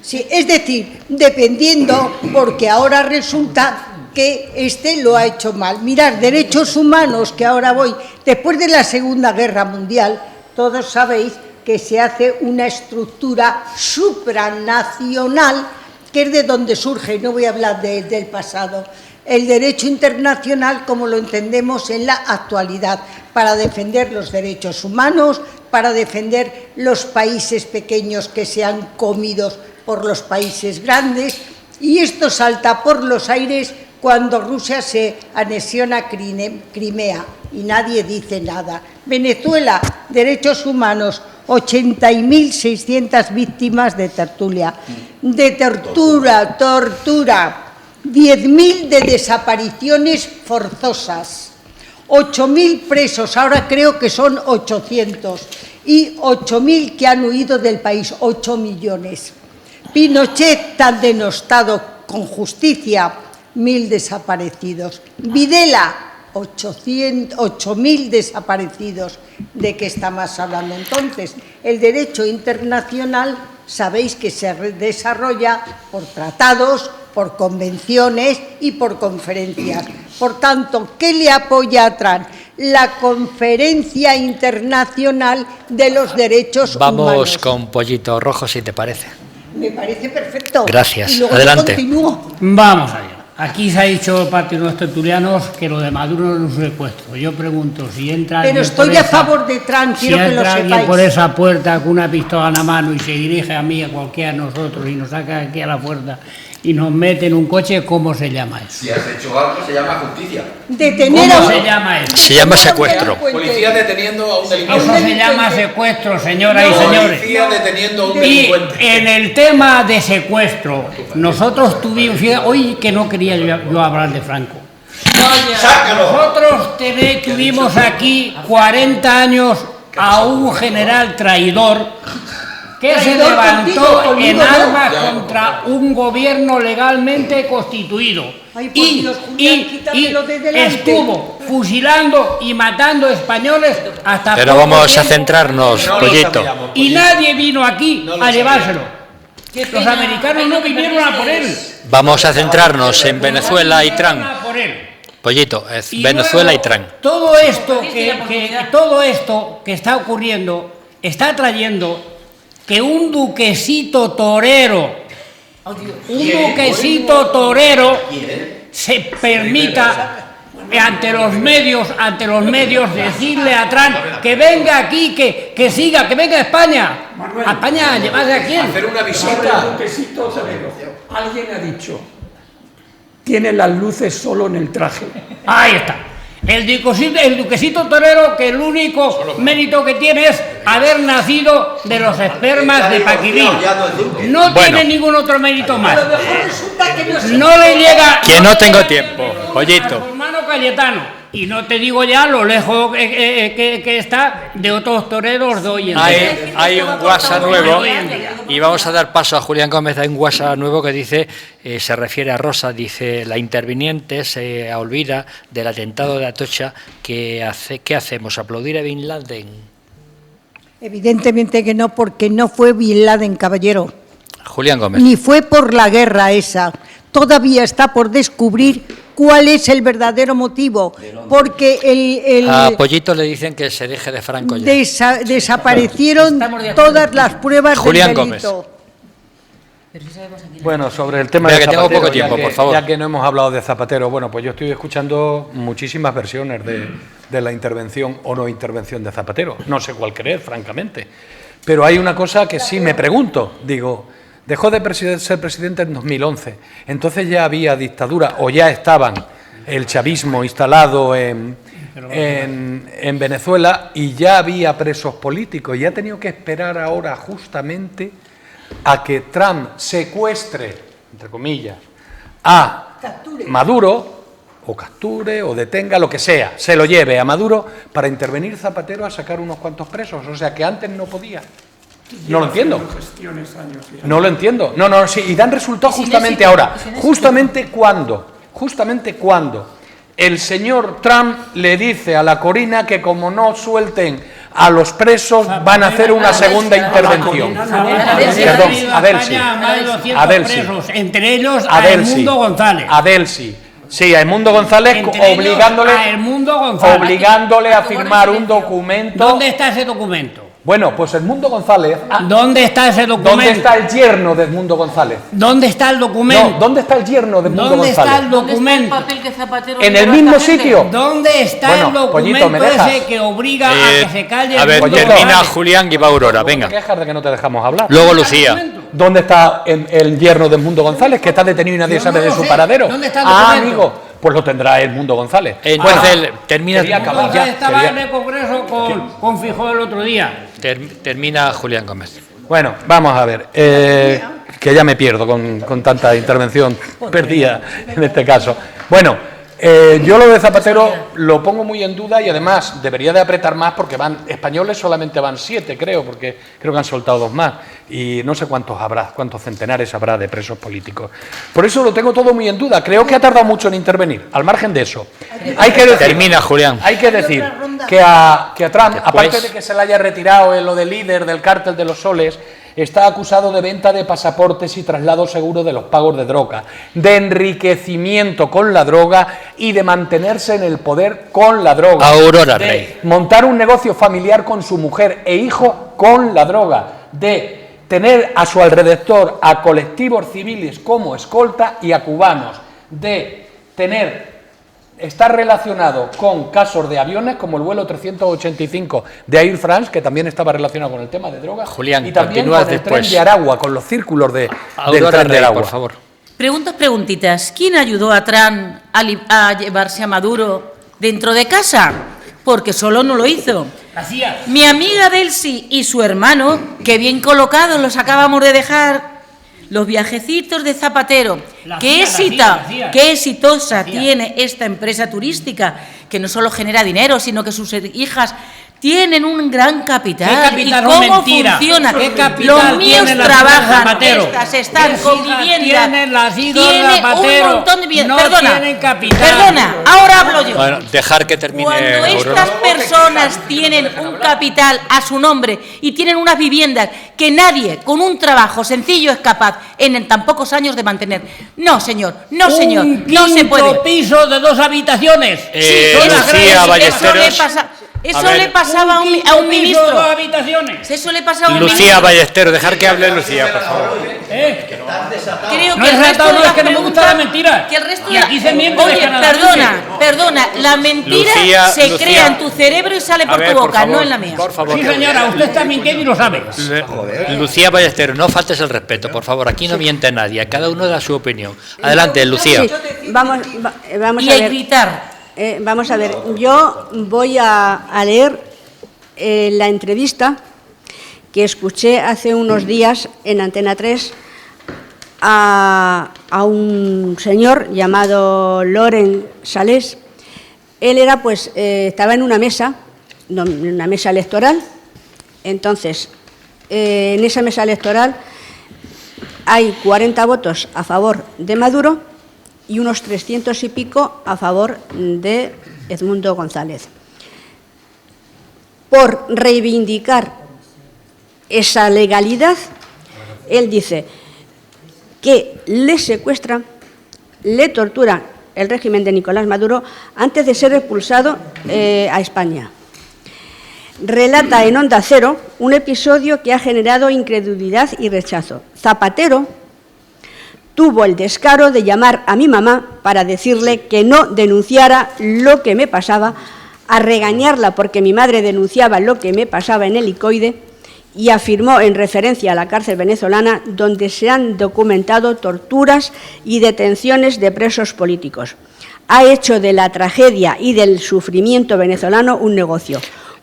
Sí, es decir, dependiendo, porque ahora resulta que este lo ha hecho mal. Mirad, derechos humanos, que ahora voy, después de la Segunda Guerra Mundial, todos sabéis que se hace una estructura supranacional, que es de donde surge, no voy a hablar del pasado, el derecho internacional como lo entendemos en la actualidad, para defender los derechos humanos, para defender los países pequeños que sean comidos por los países grandes, y esto salta por los aires cuando Rusia se anexiona Crimea y nadie dice nada. Venezuela, derechos humanos, 80.600 víctimas de tortura, 10.000 de desapariciones forzosas, 8.000 presos, ahora creo que son 800, y 8.000 que han huido del país, 8 millones. Pinochet tan denostado con justicia, 1.000 desaparecidos. Videla, 8.000 desaparecidos. ¿De qué estamos hablando entonces? El derecho internacional, sabéis que se desarrolla por tratados, por convenciones y por conferencias. Por tanto, ¿qué le apoya a Trump? La Conferencia Internacional de los Derechos Humanos. Vamos con Pollito Rojo, si te parece. Me parece perfecto. Gracias. Y luego Adelante. Continúo. Vamos allá. Aquí se ha dicho parte de los tertulianos que lo de Maduro es un secuestro. Yo pregunto si entra Pero alguien por estoy a esa- favor de Trump, si quiero que lo entra alguien sepáis. por esa puerta con una pistola en la mano y se dirige a mí, a cualquiera de nosotros, y nos saca aquí a la puerta y nos mete en un coche, ¿cómo se llama eso? Si has hecho algo, se llama justicia. Detener ¿Cómo a se llama eso? Se llama secuestro. Policía deteniendo a un delincuente. Eso se llama secuestro, señoras y señores. Policía deteniendo a un Y delincuente. en el tema de secuestro, nosotros tuvimos, fíjate, hoy que no quería yo hablar de Franco. Nosotros tuvimos aquí 40 años a un general traidor que se Traidor levantó contigo, en conmigo no. armas contra un gobierno legalmente constituido. Ay, por Dios, Julián, quítamelo de delante. Estuvo fusilando y matando españoles hasta Pero poco vamos a tiempo. centrarnos, Pollito. Y nadie vino aquí a llevárselo. Los americanos no vinieron a por él. Vamos a centrarnos en Venezuela y Trump. A por él. Pollito, es Y Venezuela y luego, Trump. Todo esto todo esto que está ocurriendo está trayendo que un duquesito torero, se permita ante los medios decirle a Trump que venga aquí, que siga, que venga a España. ¿A España llevarse a quién? Hacer una Sobre el visita. duquesito torero. Alguien ha dicho, tiene las luces solo en el traje. Ahí está. El duquesito torero, que el único mérito que tiene es haber nacido de los espermas de Paquirrín. No tiene ningún otro mérito más. A lo mejor resulta que no se No le llega... Que no tengo tiempo, a Pollito. su hermano Cayetano. Y no te digo ya lo lejos que está de otros toreros de hoy en día. Hay un WhatsApp nuevo Hoy en día. y vamos a dar paso a Julián Gómez. Hay un WhatsApp nuevo que dice, se refiere a Rosa, dice, la interviniente se olvida del atentado de Atocha. ¿Qué hacemos? ¿Aplaudir a Bin Laden? Evidentemente que no, porque no fue Bin Laden, caballero. Julián Gómez. Ni fue por la guerra esa. Todavía está por descubrir cuál es el verdadero motivo. Porque A Pollito le dicen que se deje de Franco ya. desaparecieron todas las pruebas Julián del delito. Bueno, sobre el tema Vea de que tengo Zapatero, poco tiempo, ya que, por favor. ya que no hemos hablado de Zapatero, bueno, pues yo estoy escuchando muchísimas versiones de la intervención o no intervención de Zapatero. No sé cuál creer, francamente. Pero hay una cosa que sí me pregunto. Digo, dejó de ser presidente en 2011. Entonces ya había dictadura o ya estaban el chavismo instalado en Venezuela y ya había presos políticos. Y ha tenido que esperar ahora justamente a que Trump secuestre, entre comillas, a Maduro, o capture, o detenga, lo que sea, se lo lleve a Maduro para intervenir Zapatero a sacar unos cuantos presos. O sea, que antes no podía. No lo entiendo. No lo entiendo. No, sí, y dan resultados justamente ahora. Justamente cuando el señor Trump le dice a la Corina que como no suelten a los presos van a hacer una segunda intervención. Perdón, Adelsi. Más de 200 Adelsi. presos, entre ellos Adelsi. Raimundo González. Adelsi. Sí, a Edmundo González, Entre ellos, obligándole a Edmundo González. obligándole a firmar un documento. ¿Dónde está ese documento? Bueno, pues Edmundo González. ¿Dónde está ese documento? ¿Dónde está el yerno de Edmundo González? ¿Dónde está el documento? No, ¿dónde está el yerno de Edmundo ¿Dónde González? está el documento? ¿Dónde está el papel que Zapatero ¿En le el dio a mismo esta gente? sitio? ¿Dónde está Bueno, el documento Pollito, ¿me dejas? ese que obliga a que se calle A ver, Edmundo termina González? Julián y va Aurora, venga. ¿Te quejas de que no te dejamos hablar? Luego Lucía. ¿Dónde está el yerno de Edmundo González, que está detenido y nadie Yo sabe no de lo su sé. paradero? ¿Dónde está el Ah, documento? amigo, pues lo tendrá Edmundo González. Entonces, termina, quería acabar Entonces ya, estaba quería- en el Congreso con Fijó el otro día. termina Julián Gómez. Bueno, vamos a ver, que ya me pierdo con tanta intervención perdida en este caso. Bueno, yo lo de Zapatero lo pongo muy en duda y además debería de apretar más porque españoles solamente van 7, creo, porque creo que han soltado 2 más y no sé cuántos habrá, cuántos centenares habrá de presos políticos. Por eso lo tengo todo muy en duda. Creo que ha tardado mucho en intervenir. Al margen de eso, hay que decir, Termina, Julián. hay que decir que a Trump, Después. aparte de que se le haya retirado en lo de líder del cártel de los soles, está acusado de venta de pasaportes y traslado seguro de los pagos de droga, de enriquecimiento con la droga y de mantenerse en el poder con la droga. Aurora de Rey. montar un negocio familiar con su mujer e hijo con la droga, de tener a su alrededor a colectivos civiles como escolta y a cubanos, de estar relacionado con casos de aviones como el vuelo 385 de Air France, que también estaba relacionado con el tema de drogas, Julián, y también continúas con el después. tren de Aragua, con los círculos del Aurora tren de Rey, Aragua. por favor. Preguntitas. ¿Quién ayudó a Trump a llevarse a Maduro dentro de casa? Porque solo no lo hizo. Hacía. Mi amiga Delcy y su hermano, que bien colocados los acabamos de dejar. Los viajecitos de Zapatero. Qué exitosa tiene esta empresa turística, que no solo genera dinero, sino que sus hijas tienen un gran capital. ¿Qué capital? ¿Y cómo Mentira. funciona? ¿Qué capital Los míos tiene la trabajan, Zapatero? estas están ¿Qué con hijas vivienda. tienen las hijas Tiene Zapatero? un montón de vivienda. No Perdona, tienen capital. perdona, ahora hablo yo. Bueno, dejar que termine Cuando Aurora. estas personas tienen un capital a su nombre y tienen unas viviendas que nadie con un trabajo sencillo es capaz en tan pocos años de mantener. No, señor, no, señor, Un no se quinto puede. piso de 2 habitaciones. Eso Lucía Ballesteros. Eso A ver. le pasaba a un quinto piso de ministro. 2 habitaciones. Eso le pasaba a un Lucía ministro. Ballesteros, dejar que hable Lucía, por favor. Creo No que es el resto desatado, de no, las es que no me gusta la preguntas- mentira. que el resto Y de- aquí se miente Oye, descaradamente. perdona, la mentira Lucía, se crea en tu cerebro y sale A por ver, tu boca, favor, no en la mía. Por favor. Sí, señora, usted está mintiendo y lo sabe. Lucía Ballesteros, no faltes el respeto, por favor. Aquí no miente nadie, cada uno da su opinión. Adelante, Lucía. Sí, vamos Y a el ver. gritar. Vamos a ver, yo voy a leer la entrevista que escuché hace unos días en Antena 3 a un señor llamado Loren Salés. Él era, pues, estaba en una mesa electoral. Entonces, en esa mesa electoral hay 40 votos a favor de Maduro y unos 300 y pico a favor de Edmundo González. Por reivindicar esa legalidad, él dice que le secuestran, le torturan el régimen de Nicolás Maduro antes de ser expulsado a España. Relata en Onda Cero un episodio que ha generado incredulidad y rechazo. Zapatero tuvo el descaro de llamar a mi mamá para decirle que no denunciara lo que me pasaba, a regañarla porque mi madre denunciaba lo que me pasaba en Helicoide, y afirmó en referencia a la cárcel venezolana donde se han documentado torturas y detenciones de presos políticos. Ha hecho de la tragedia y del sufrimiento venezolano un negocio.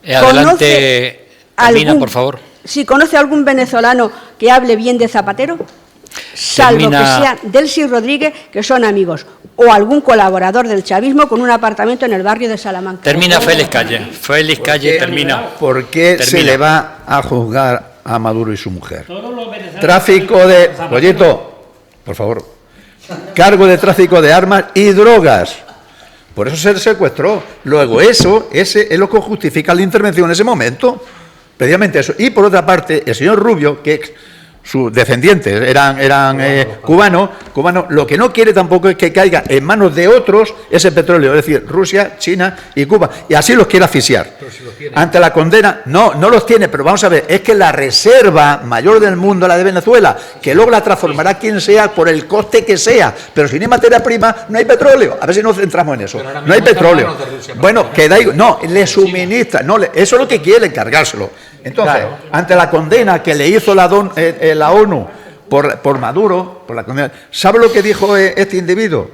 Adelante, termina, por favor. Si conoce algún venezolano que hable bien de Zapatero, salvo Termina. que sea Delcy Rodríguez, que son amigos, o algún colaborador del chavismo con un apartamento en el barrio de Salamanca. Termina Félix Calle. Félix Calle termina. ¿Por qué se Termina. le va a juzgar a Maduro y su mujer? Todos los venezolanos- Tráfico de... Pollito, por favor. Cargo de tráfico de armas y drogas. Por eso se le secuestró. Luego ese es lo que justifica la intervención en ese momento. Precisamente eso. Y por otra parte, el señor Rubio, que sus descendientes eran cubanos, lo que no quiere tampoco es que caiga en manos de otros ese petróleo, es decir, Rusia, China y Cuba, y así los quiere asfixiar. Ante la condena, no los tiene, pero vamos a ver, es que la reserva mayor del mundo, la de Venezuela, que luego la transformará quien sea por el coste que sea, pero si no hay materia prima, no hay petróleo. A ver si nos centramos en eso. No hay petróleo. Bueno, le suministra, eso es lo que quiere, cargárselo. Entonces, ante la condena que le hizo la ONU por Maduro, por la condena, ¿sabe lo que dijo este individuo?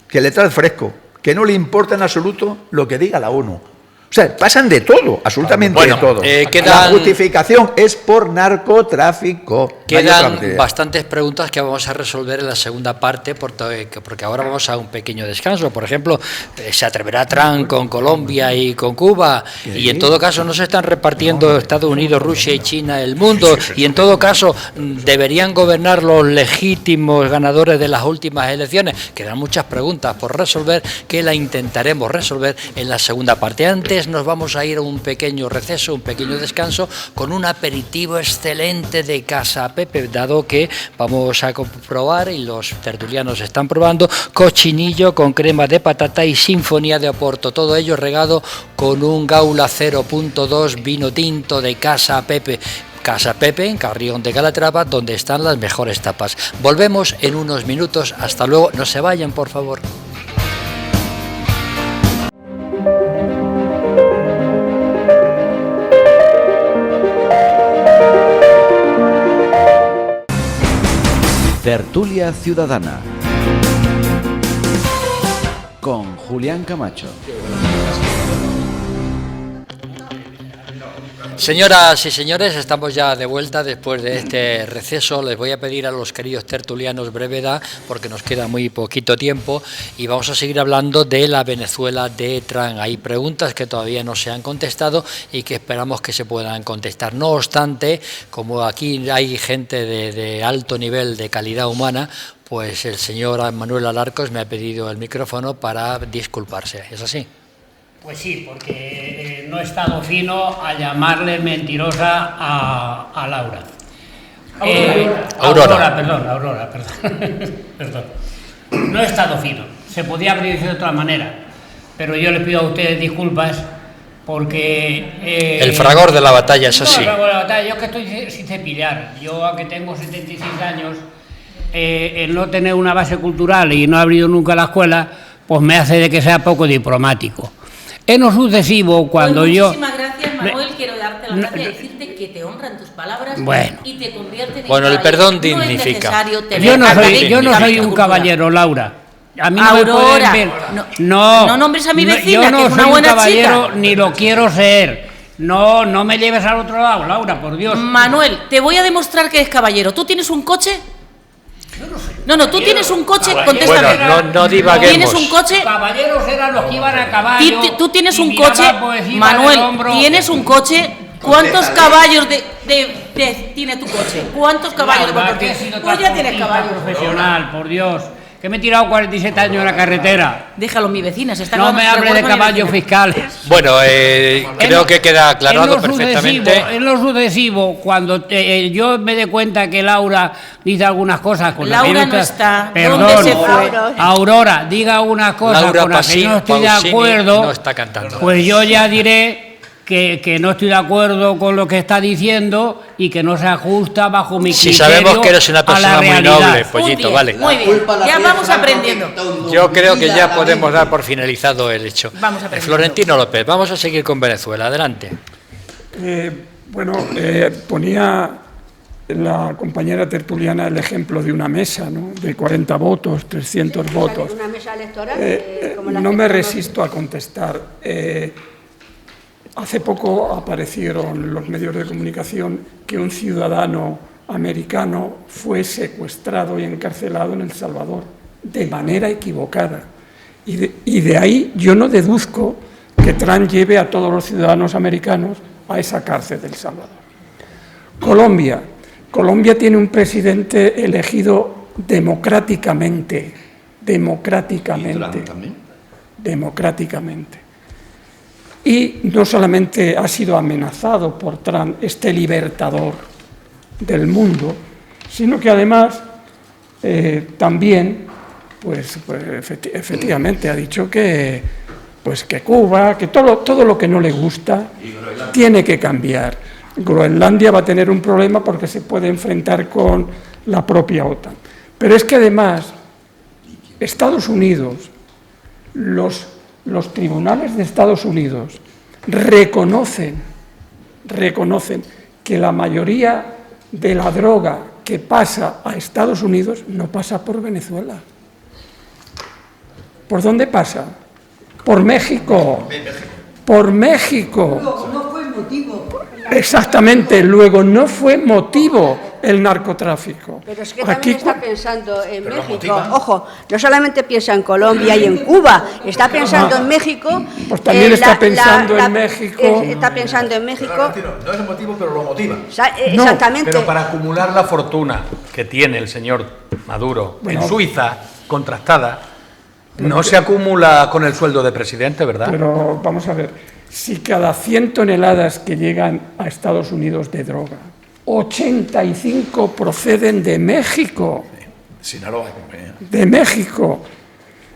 Que le trae fresco, que no le importa en absoluto lo que diga la ONU. O sea, pasan de todo, absolutamente de todo. La justificación es por narcotráfico. Quedan bastantes preguntas que vamos a resolver en la segunda parte, porque ahora vamos a un pequeño descanso. Por ejemplo, ¿se atreverá Trump con Colombia y con Cuba? Y en todo caso, ¿no se están repartiendo Estados Unidos, Rusia y China el mundo? Y en todo caso, ¿deberían gobernar los legítimos ganadores de las últimas elecciones? Quedan muchas preguntas por resolver que la intentaremos resolver en la segunda parte. Antes nos vamos a ir a un pequeño receso, un pequeño descanso, con un aperitivo excelente de Casa Pepe, dado que vamos a comprobar, y los tertulianos están probando, cochinillo con crema de patata y sinfonía de Oporto, todo ello regado con un Gaula 0.2 vino tinto de Casa Pepe. Casa Pepe, en Carrión de Calatrava, donde están las mejores tapas. Volvemos en unos minutos, hasta luego, no se vayan, por favor. Tertulia Ciudadana con Julián Camacho. Señoras y señores, estamos ya de vuelta después de este receso. Les voy a pedir a los queridos tertulianos brevedad, porque nos queda muy poquito tiempo, y vamos a seguir hablando de la Venezuela de Trump. Hay preguntas que todavía no se han contestado y que esperamos que se puedan contestar. No obstante, como aquí hay gente de alto nivel de calidad humana, pues el señor Manuel Alarcos me ha pedido el micrófono para disculparse. ¿Es así? Pues sí, porque no he estado fino a llamarle mentirosa a Laura. Aurora, perdón. No he estado fino. Se podía haber dicho de otra manera, pero yo les pido a ustedes disculpas porque... el fragor de la batalla es así. El fragor de la batalla, yo que estoy sin cepillar. Yo, aunque tengo 76 años, el no tener una base cultural y no haber ido nunca a la escuela, pues me hace de que sea poco diplomático. En lo sucesivo, cuando pues yo... Muchísimas gracias, Manuel. Quiero darte las gracias y decirte que te honran tus palabras y te convierten en bueno, el perdón dignifica. Yo no soy un caballero, Laura. A mí no Aurora, me pueden ver. No nombres a mi vecina, yo no que es una soy buena un caballero, chica. ni lo quiero ser. No me lleves al otro lado, Laura, por Dios. Manuel, te voy a demostrar que eres caballero. ¿Tú tienes un coche? No, tú tienes un coche, contéstame. Bueno, no divaguemos. ¿Tienes un coche? Caballeros eran los que iban a caballo. Tú tienes un coche, Manuel, ¿tienes un coche? ¿Cuántos caballos tiene tu coche? ¿Cuántos caballos de motor tienes? Pues ya tienes caballos. Profesional, por Dios. Que me he tirado 47 años en la carretera. Déjalo, mi vecina, se está No me hable de caballos fiscales. Bueno, creo que queda aclarado perfectamente. En lo sucesivo, cuando yo me dé cuenta que Laura dice algunas cosas con las que Laura no está. Perdón, ¿Dónde se fue? Aurora, diga unas cosas con las que no estoy de acuerdo. No está cantando. Pues yo ya diré que no estoy de acuerdo con lo que está diciendo y que no se ajusta bajo mi criterio. Si sabemos que eres una persona muy noble, Pollito, vale. Muy bien, ya vamos aprendiendo. Yo creo que ya podemos dar por finalizado el hecho. Florentino López, vamos a seguir con Venezuela, adelante. Ponía la compañera tertuliana el ejemplo de una mesa, ¿no? De 40 votos, 300 votos. Una mesa electoral. No me resisto a contestar. Hace poco aparecieron en los medios de comunicación que un ciudadano americano fue secuestrado y encarcelado en El Salvador de manera equivocada. Y de ahí yo no deduzco que Trump lleve a todos los ciudadanos americanos a esa cárcel de El Salvador. Colombia tiene un presidente elegido democráticamente. Y no solamente ha sido amenazado por Trump, este libertador del mundo, sino que además también, pues efectivamente ha dicho que Cuba, que todo lo que no le gusta tiene que cambiar. Groenlandia va a tener un problema porque se puede enfrentar con la propia OTAN. Pero es que además Estados Unidos, los tribunales de Estados Unidos reconocen que la mayoría de la droga que pasa a Estados Unidos no pasa por Venezuela. ¿Por dónde pasa? Por México. Por México. No fue motivo. Exactamente, luego no fue motivo el narcotráfico. Pero es que también está pensando en México. Ojo, no solamente piensa en Colombia y en Cuba, está pensando en México. Pues también está pensando en México. Está pensando en México. No es el motivo, pero lo motiva. Exactamente. Pero para acumular la fortuna que tiene el señor Maduro en Suiza, contrastada, no se acumula con el sueldo de presidente, ¿verdad? Pero vamos a ver, si cada 100 toneladas que llegan a Estados Unidos de droga, 85 proceden de México. Sinaloa, compañía. De México.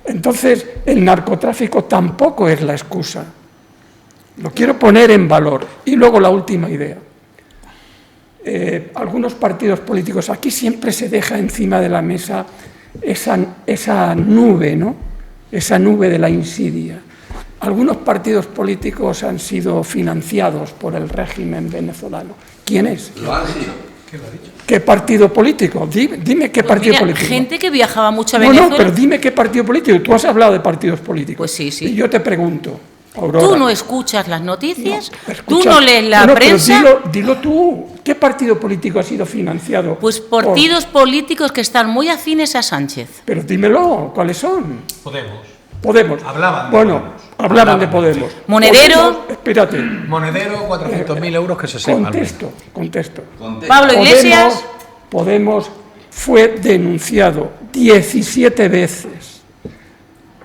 Entonces, el narcotráfico tampoco es la excusa. Lo quiero poner en valor. Y luego la última idea. Algunos partidos políticos, aquí siempre se deja encima de la mesa esa nube, ¿no? Esa nube de la insidia. Algunos partidos políticos han sido financiados por el régimen venezolano. ¿Quién es? Lo han sido. ¿Qué partido político? Dime qué partido político. Gente que viajaba mucho a Venezuela. No, pero dime qué partido político. Tú has hablado de partidos políticos. Pues sí. Y yo te pregunto, Aurora. Tú no escuchas las noticias, tú no lees la prensa. Pero dilo tú. ¿Qué partido político ha sido financiado? Pues partidos políticos que están muy afines a Sánchez. Pero dímelo, ¿cuáles son? Podemos. Hablaban de Podemos. Monedero. Espérate. Monedero, 400.000 euros que se sepan. Contesto. Pablo Iglesias. Podemos fue denunciado 17 veces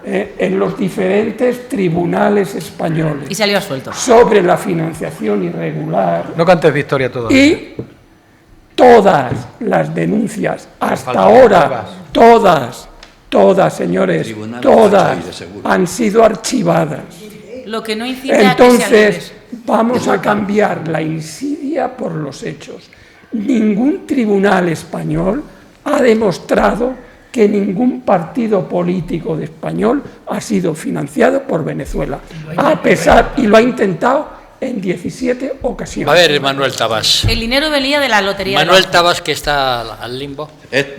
en los diferentes tribunales españoles. Y salió absuelto. Sobre la financiación irregular. No cantes victoria todavía. Y todas las denuncias hasta ahora, todas, señores, todas han sido archivadas. Lo que no incita a que sean Entonces, libres. vamos a cambiar la insidia por los hechos. Ningún tribunal español ha demostrado que ningún partido político de español ha sido financiado por Venezuela, y lo ha intentado en 17 ocasiones. A ver, Manuel Tabas. El dinero venía de la lotería. Manuel Tabas, que está al limbo.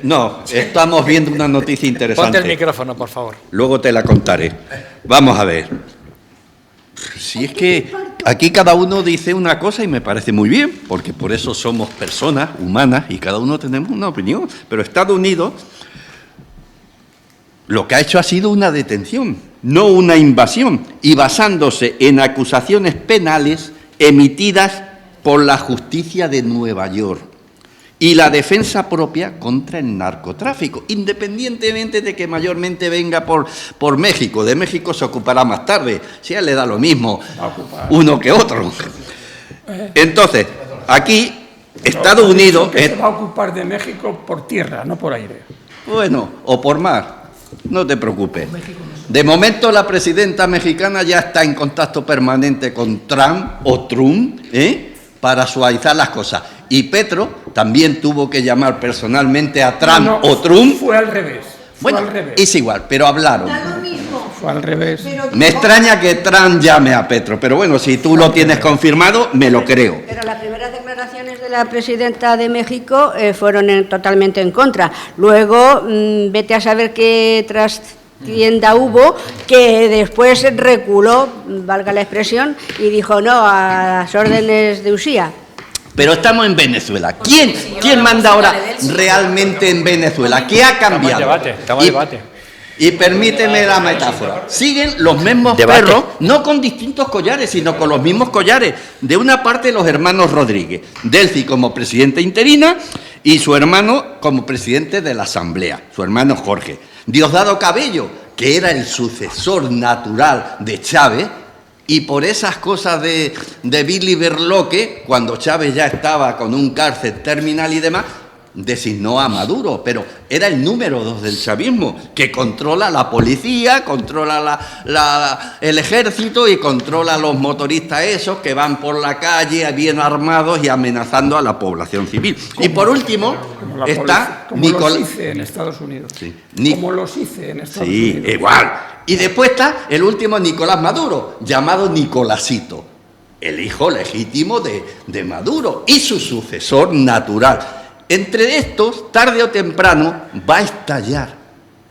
No, estamos viendo una noticia interesante. Ponte el micrófono, por favor. Luego te la contaré. Vamos a ver. Si es que aquí cada uno dice una cosa y me parece muy bien, porque por eso somos personas humanas y cada uno tenemos una opinión. Pero Estados Unidos lo que ha hecho ha sido una detención, no una invasión, y basándose en acusaciones penales emitidas por la justicia de Nueva York y la defensa propia contra el narcotráfico, independientemente de que mayormente venga por México. De México se ocupará más tarde, si a él le da lo mismo uno que otro. Entonces, aquí Estados Unidos... Que se va a ocupar de México por tierra, no por aire. Bueno, o por mar, no te preocupes. De momento la presidenta mexicana ya está en contacto permanente con Trump, para suavizar las cosas. Y Petro también tuvo que llamar personalmente a Trump o Trump. Fue al revés. Es igual, pero hablaron. Fue al revés. Me extraña que Trump llame a Petro, pero bueno, si tú lo tienes confirmado, me lo creo. Pero las primeras declaraciones de la presidenta de México fueron totalmente en contra. Luego, vete a saber qué trastienda hubo, que después reculó, valga la expresión, y dijo no a las órdenes de Usía. Pero estamos en Venezuela. ¿Quién manda ahora realmente en Venezuela? ¿Qué ha cambiado? Estamos en debate. Y permíteme la metáfora. Siguen los mismos perros, no con distintos collares, sino con los mismos collares. De una parte, los hermanos Rodríguez, Delcy como presidenta interina y su hermano como presidente de la Asamblea, su hermano Jorge. Diosdado Cabello, que era el sucesor natural de Chávez, y por esas cosas de Billy Berloque, cuando Chávez ya estaba con un cáncer terminal y demás, designó a Maduro, pero era el número 2 del chavismo, que controla la policía, controla el ejército y controla a los motoristas esos que van por la calle bien armados y amenazando a la población civil. Y por último está Nicolás. Como los hice en Estados Unidos. Sí. Como los hice en Estados Unidos. Sí, igual. Y después está el último Nicolás Maduro, llamado Nicolásito, el hijo legítimo de Maduro y su sucesor natural. Entre estos, tarde o temprano, va a estallar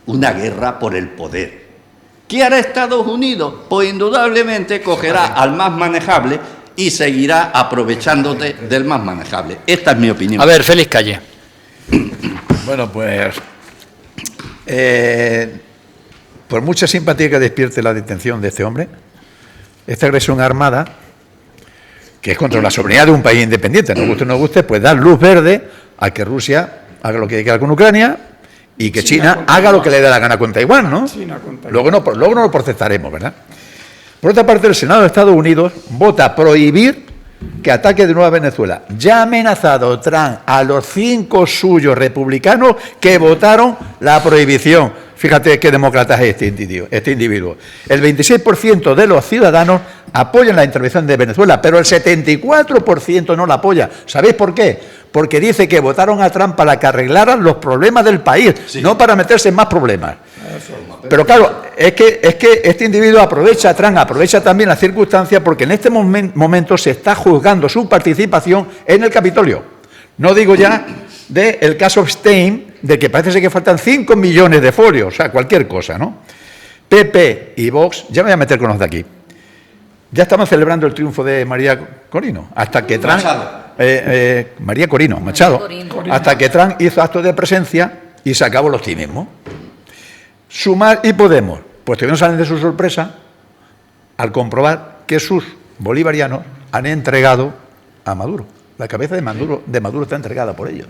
una guerra por el poder. ¿Qué hará Estados Unidos? Pues indudablemente cogerá al más manejable y seguirá aprovechándote del más manejable. Esta es mi opinión. A ver, Félix Calle. Bueno, pues por mucha simpatía que despierte la detención de este hombre, esta agresión armada, que es contra la soberanía de un país independiente, nos guste o no guste, pues da luz verde a que Rusia haga lo que quiera con Ucrania y que China haga lo que le dé la gana con Taiwán, ¿no? Luego no lo procesaremos, ¿verdad? Por otra parte, el Senado de Estados Unidos vota prohibir que ataque de nuevo a Venezuela. Ya ha amenazado Trump a los 5 suyos republicanos que votaron la prohibición. Fíjate qué demócrata es este individuo. El 26% de los ciudadanos apoyan la intervención de Venezuela, pero el 74% no la apoya. ¿Sabéis por qué? Porque dice que votaron a Trump para que arreglaran los problemas del país, no para meterse en más problemas. Pero claro, es que este individuo aprovecha también la circunstancia, porque en este momento se está juzgando su participación en el Capitolio. No digo ya del caso Stein, de que parece ser que faltan 5 millones de folios, o sea, cualquier cosa, ¿no? PP y Vox, ya me voy a meter con los de aquí, ya estaban celebrando el triunfo de María Corino, hasta que Trump... María Corino, Machado, hasta que Trump hizo actos de presencia y se acabó el optimismo. Sumar y Podemos, pues tuvieron salen de su sorpresa al comprobar que sus bolivarianos han entregado a Maduro. La cabeza de Maduro está entregada por ellos.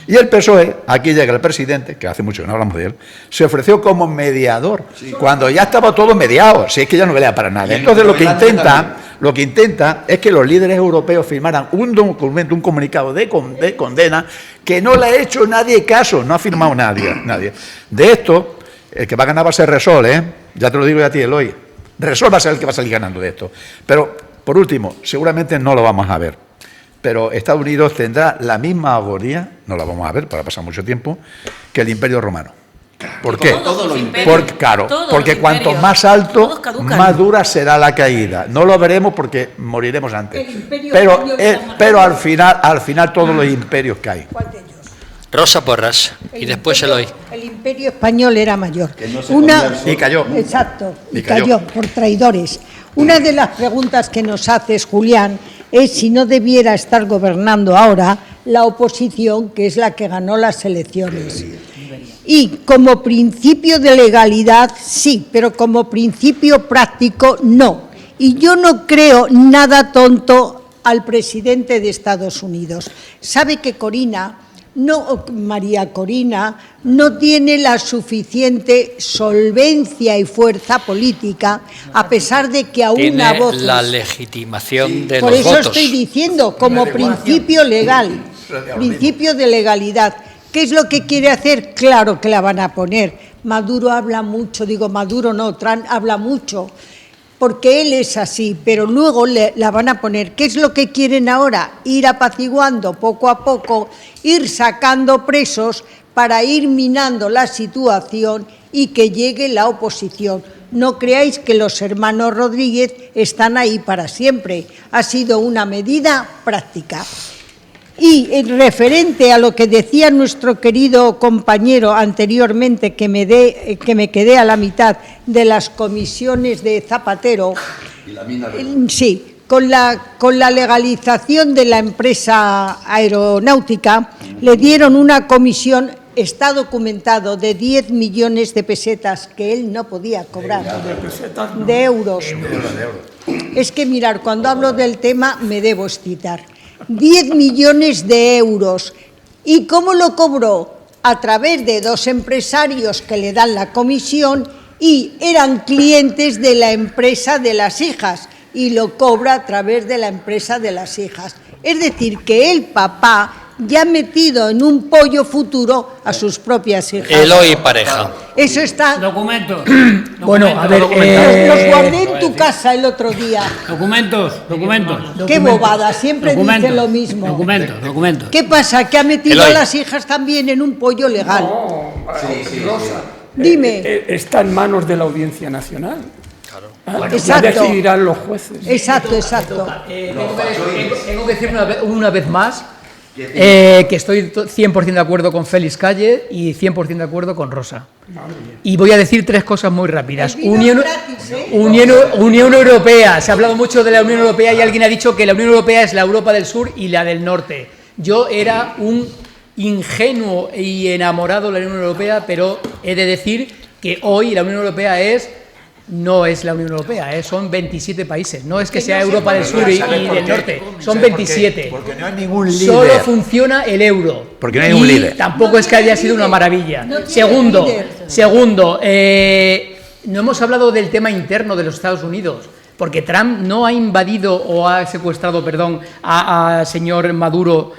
Y el PSOE, aquí llega el presidente, que hace mucho que no hablamos de él, se ofreció como mediador, cuando ya estaba todo mediado, si es que ya no valía para nada. Entonces lo que intenta es que los líderes europeos firmaran un documento, un comunicado de condena, que no le ha hecho nadie caso, no ha firmado nadie. De esto, el que va a ganar va a ser Repsol, ya te lo digo ya a ti, Eloy. Repsol va a ser el que va a salir ganando de esto. Pero, por último, seguramente no lo vamos a ver. Pero Estados Unidos tendrá la misma agonía, no la vamos a ver para pasar mucho tiempo, que el Imperio Romano. ¿Por qué? Porque cuanto más alto, más dura será la caída. No lo veremos porque moriremos antes. Pero al final todos los imperios caen. Rosa Porras, y después Eloy. El Imperio Español era mayor. Y cayó. Exacto, y cayó por traidores. Una de las preguntas que nos haces, Julián, es si no debiera estar gobernando ahora la oposición, que es la que ganó las elecciones. Y como principio de legalidad, sí, pero como principio práctico, no. Y yo no creo nada tonto al presidente de Estados Unidos. Sabe que María Corina no tiene la suficiente solvencia y fuerza política, a pesar de que a una voz... Tiene la legitimación de los votos. Por eso estoy diciendo, como principio legal, principio de legalidad. ¿Qué es lo que quiere hacer? Claro que la van a poner. Maduro habla mucho, Trump habla mucho, porque él es así, pero luego la van a poner. ¿Qué es lo que quieren ahora? Ir apaciguando poco a poco, ir sacando presos para ir minando la situación y que llegue la oposición. No creáis que los hermanos Rodríguez están ahí para siempre. Ha sido una medida práctica. Y en referente a lo que decía nuestro querido compañero anteriormente, que me quedé a la mitad de las comisiones de Zapatero, sí, con la legalización de la empresa aeronáutica, le dieron una comisión, está documentado, de 10 millones de pesetas que él no podía cobrar, de euros. Es que mirar, cuando hablo del tema me debo excitar. 10 millones de euros. ¿Y cómo lo cobró? A través de 2 empresarios que le dan la comisión y eran clientes de la empresa de las hijas, y lo cobra a través de la empresa de las hijas. Es decir, que el papá ya ha metido en un pollo futuro a sus propias hijas. Eloy Pareja. Eso está... Documentos. Bueno, a ver, Los guardé en tu casa el otro día. Documentos. Qué bobada, siempre Documentos. dicen lo mismo. Documentos. ¿Qué pasa? Que ha metido a las hijas también en un pollo legal. Rosa, Dime. está en manos de la Audiencia Nacional. Bueno, ya exacto. decidirán los jueces. Exacto. Tengo que decir una vez más que estoy 100% de acuerdo con Félix Calle y 100% de acuerdo con Rosa. Y voy a decir 3 cosas muy rápidas. Unión Europea. Se ha hablado mucho de la Unión Europea y alguien ha dicho que la Unión Europea es la Europa del Sur y la del Norte. Yo era un ingenuo y enamorado de la Unión Europea, pero he de decir que hoy la Unión Europea no es la Unión Europea, son 27 países. No es que sea Europa del Sur y del Norte, son 27. Porque no hay ningún líder. Solo funciona el euro. Porque no hay un líder. Tampoco es que haya sido una maravilla. Segundo, no hemos hablado del tema interno de los Estados Unidos, porque Trump no ha invadido o ha secuestrado, a señor Maduro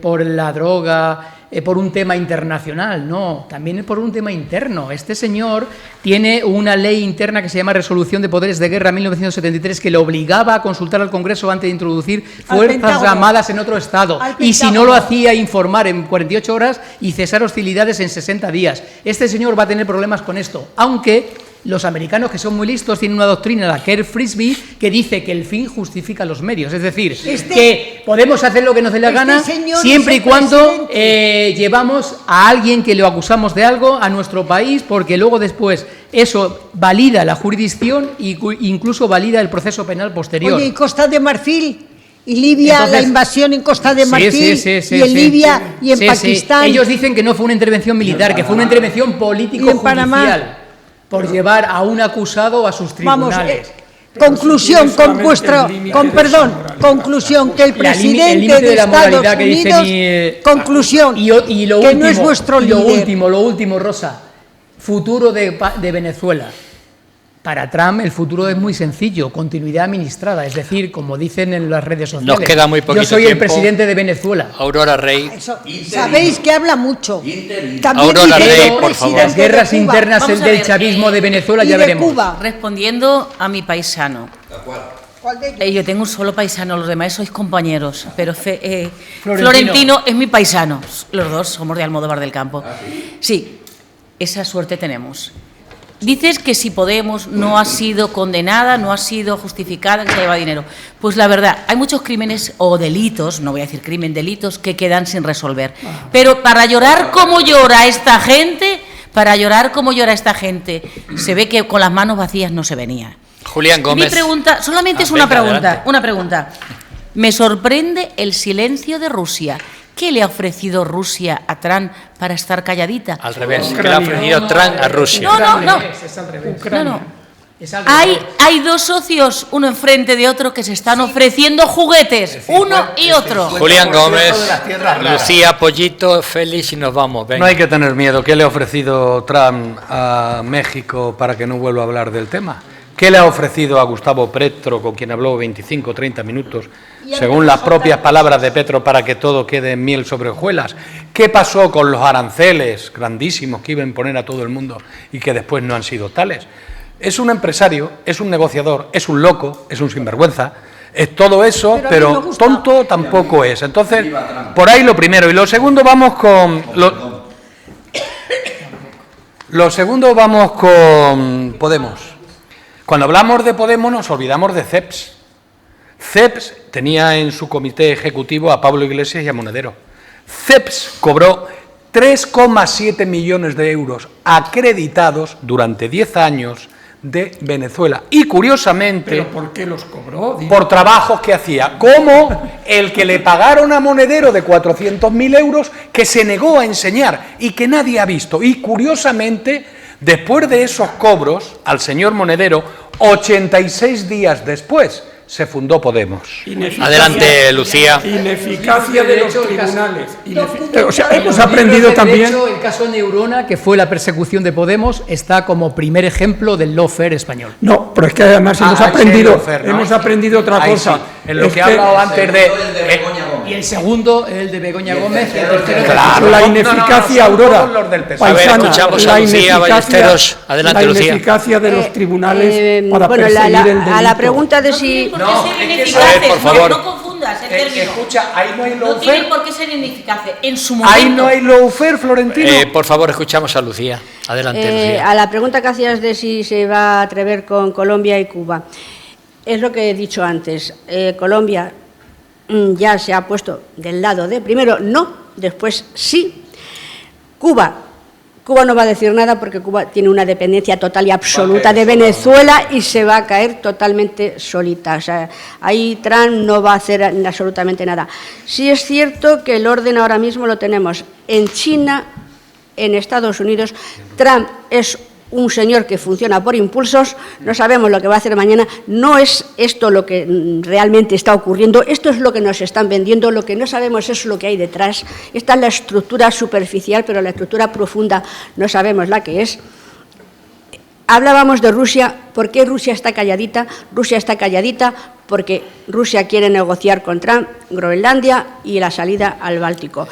por la droga, por un tema internacional, no, también es por un tema interno. Este señor tiene una ley interna que se llama Resolución de Poderes de Guerra 1973 que le obligaba a consultar al Congreso antes de introducir fuerzas armadas en otro estado y si no lo hacía informar en 48 horas y cesar hostilidades en 60 días. Este señor va a tener problemas con esto, aunque los americanos, que son muy listos, tienen una doctrina, la Kerr Frisbee, que dice que el fin justifica los medios. Es decir, que podemos hacer lo que nos dé la gana siempre y cuando llevamos a alguien que lo acusamos de algo a nuestro país, porque luego después eso valida la jurisdicción e incluso valida el proceso penal posterior. Oye, ¿y Costa de Marfil? Y Libia, entonces, la invasión en Costa de Marfil, y en Libia y en Pakistán. Ellos dicen que no fue una intervención militar, que fue una intervención político-judicial. Por llevar a un acusado a sus tribunales. Conclusión, conclusión, que el presidente de Estados Unidos, conclusión, que no es vuestro líder. Lo último, Rosa, futuro de Venezuela. Para Trump el futuro es muy sencillo, continuidad administrada, es decir, como dicen en las redes sociales. Nos queda muy poquito Yo soy tiempo. El presidente de Venezuela. Aurora Rey. Sabéis que habla mucho. También Aurora Rey, por favor. Las guerras internas del chavismo de Venezuela ya veremos. Cuba. Respondiendo a mi paisano. ¿Cuál de ellos? Yo tengo un solo paisano, los demás sois compañeros, pero Florentino es mi paisano. Los dos somos de Almodóvar del Campo. Sí, esa suerte tenemos. Dices que si Podemos no ha sido condenada, no ha sido justificada, que se lleva dinero. Pues la verdad, hay muchos crímenes o delitos, no voy a decir crimen, delitos, que quedan sin resolver. Pero para llorar como llora esta gente, se ve que con las manos vacías no se venía. Julián Gómez. Mi pregunta, solamente es una pregunta. Me sorprende el silencio de Rusia. ¿Qué le ha ofrecido Rusia a Trump para estar calladita? Al revés, ¿qué le ha ofrecido Trump a Rusia? No. Hay dos socios, uno enfrente de otro, que se están ofreciendo juguetes, uno y otro. Julián Gómez, Lucía, Pollito, Félix y nos vamos. Venga. No hay que tener miedo. ¿Qué le ha ofrecido Trump a México para que no vuelva a hablar del tema? ¿Qué le ha ofrecido a Gustavo Petro, con quien habló 25 o 30 minutos, según las propias palabras de Petro, para que todo quede en miel sobre hojuelas? ¿Qué pasó con los aranceles grandísimos que iban a poner a todo el mundo y que después no han sido tales? Es un empresario, es un negociador, es un loco, es un sinvergüenza, es todo eso, pero tonto tampoco es. Entonces, por ahí lo primero. Y lo segundo vamos con... Lo segundo vamos con Podemos. Cuando hablamos de Podemos nos olvidamos de CEPS. CEPS tenía en su comité ejecutivo a Pablo Iglesias y a Monedero. CEPS cobró 3,7 millones de euros acreditados durante 10 años de Venezuela. Y curiosamente... ¿Pero por qué los cobró? Por trabajos que hacía, como el que le pagaron a Monedero de 400.000 euros, que se negó a enseñar y que nadie ha visto. Y curiosamente... Después de esos cobros, al señor Monedero, 86 días después, se fundó Podemos. Adelante, Lucía. Ineficacia de los tribunales. O sea, hemos aprendido también... El caso Neurona, que fue la persecución de Podemos, está como primer ejemplo del lawfare español. No, pero es que además hemos aprendido otra cosa. Sí. En lo que he hablado antes de... Y el segundo, el de Begoña Gómez. Y el tercero, Claro, la ineficacia, Aurora, paisana, escuchamos a Lucía Ballesteros. Adelante, la Lucía. ineficacia de los tribunales para bueno, perseguir el delito. a la pregunta de si... No, ser a ver, ineficaces, por favor. no confundas el término. Escucha, ahí no hay No lawfare. tienen por qué ser ineficaces. En su momento. Ahí no hay lawfare, Florentino. Por favor, escuchamos a Lucía. Adelante, Lucía. A la pregunta que hacías de si se va a atrever con Colombia y Cuba, es lo que he dicho antes. Colombia ya se ha puesto del lado de primero no, después sí. Cuba no va a decir nada porque Cuba tiene una dependencia total y absoluta de Venezuela y se va a caer totalmente solita. O sea, ahí Trump no va a hacer absolutamente nada. Sí es cierto que el orden ahora mismo lo tenemos en China, en Estados Unidos. Trump es un señor que funciona por impulsos, no sabemos lo que va a hacer mañana, no es esto lo que realmente está ocurriendo, esto es lo que nos están vendiendo, lo que no sabemos es lo que hay detrás. Esta es la estructura superficial, pero la estructura profunda no sabemos la que es. Hablábamos de Rusia. ¿Por qué Rusia está calladita? Rusia está calladita porque Rusia quiere negociar con Trump Groenlandia y la salida al Báltico.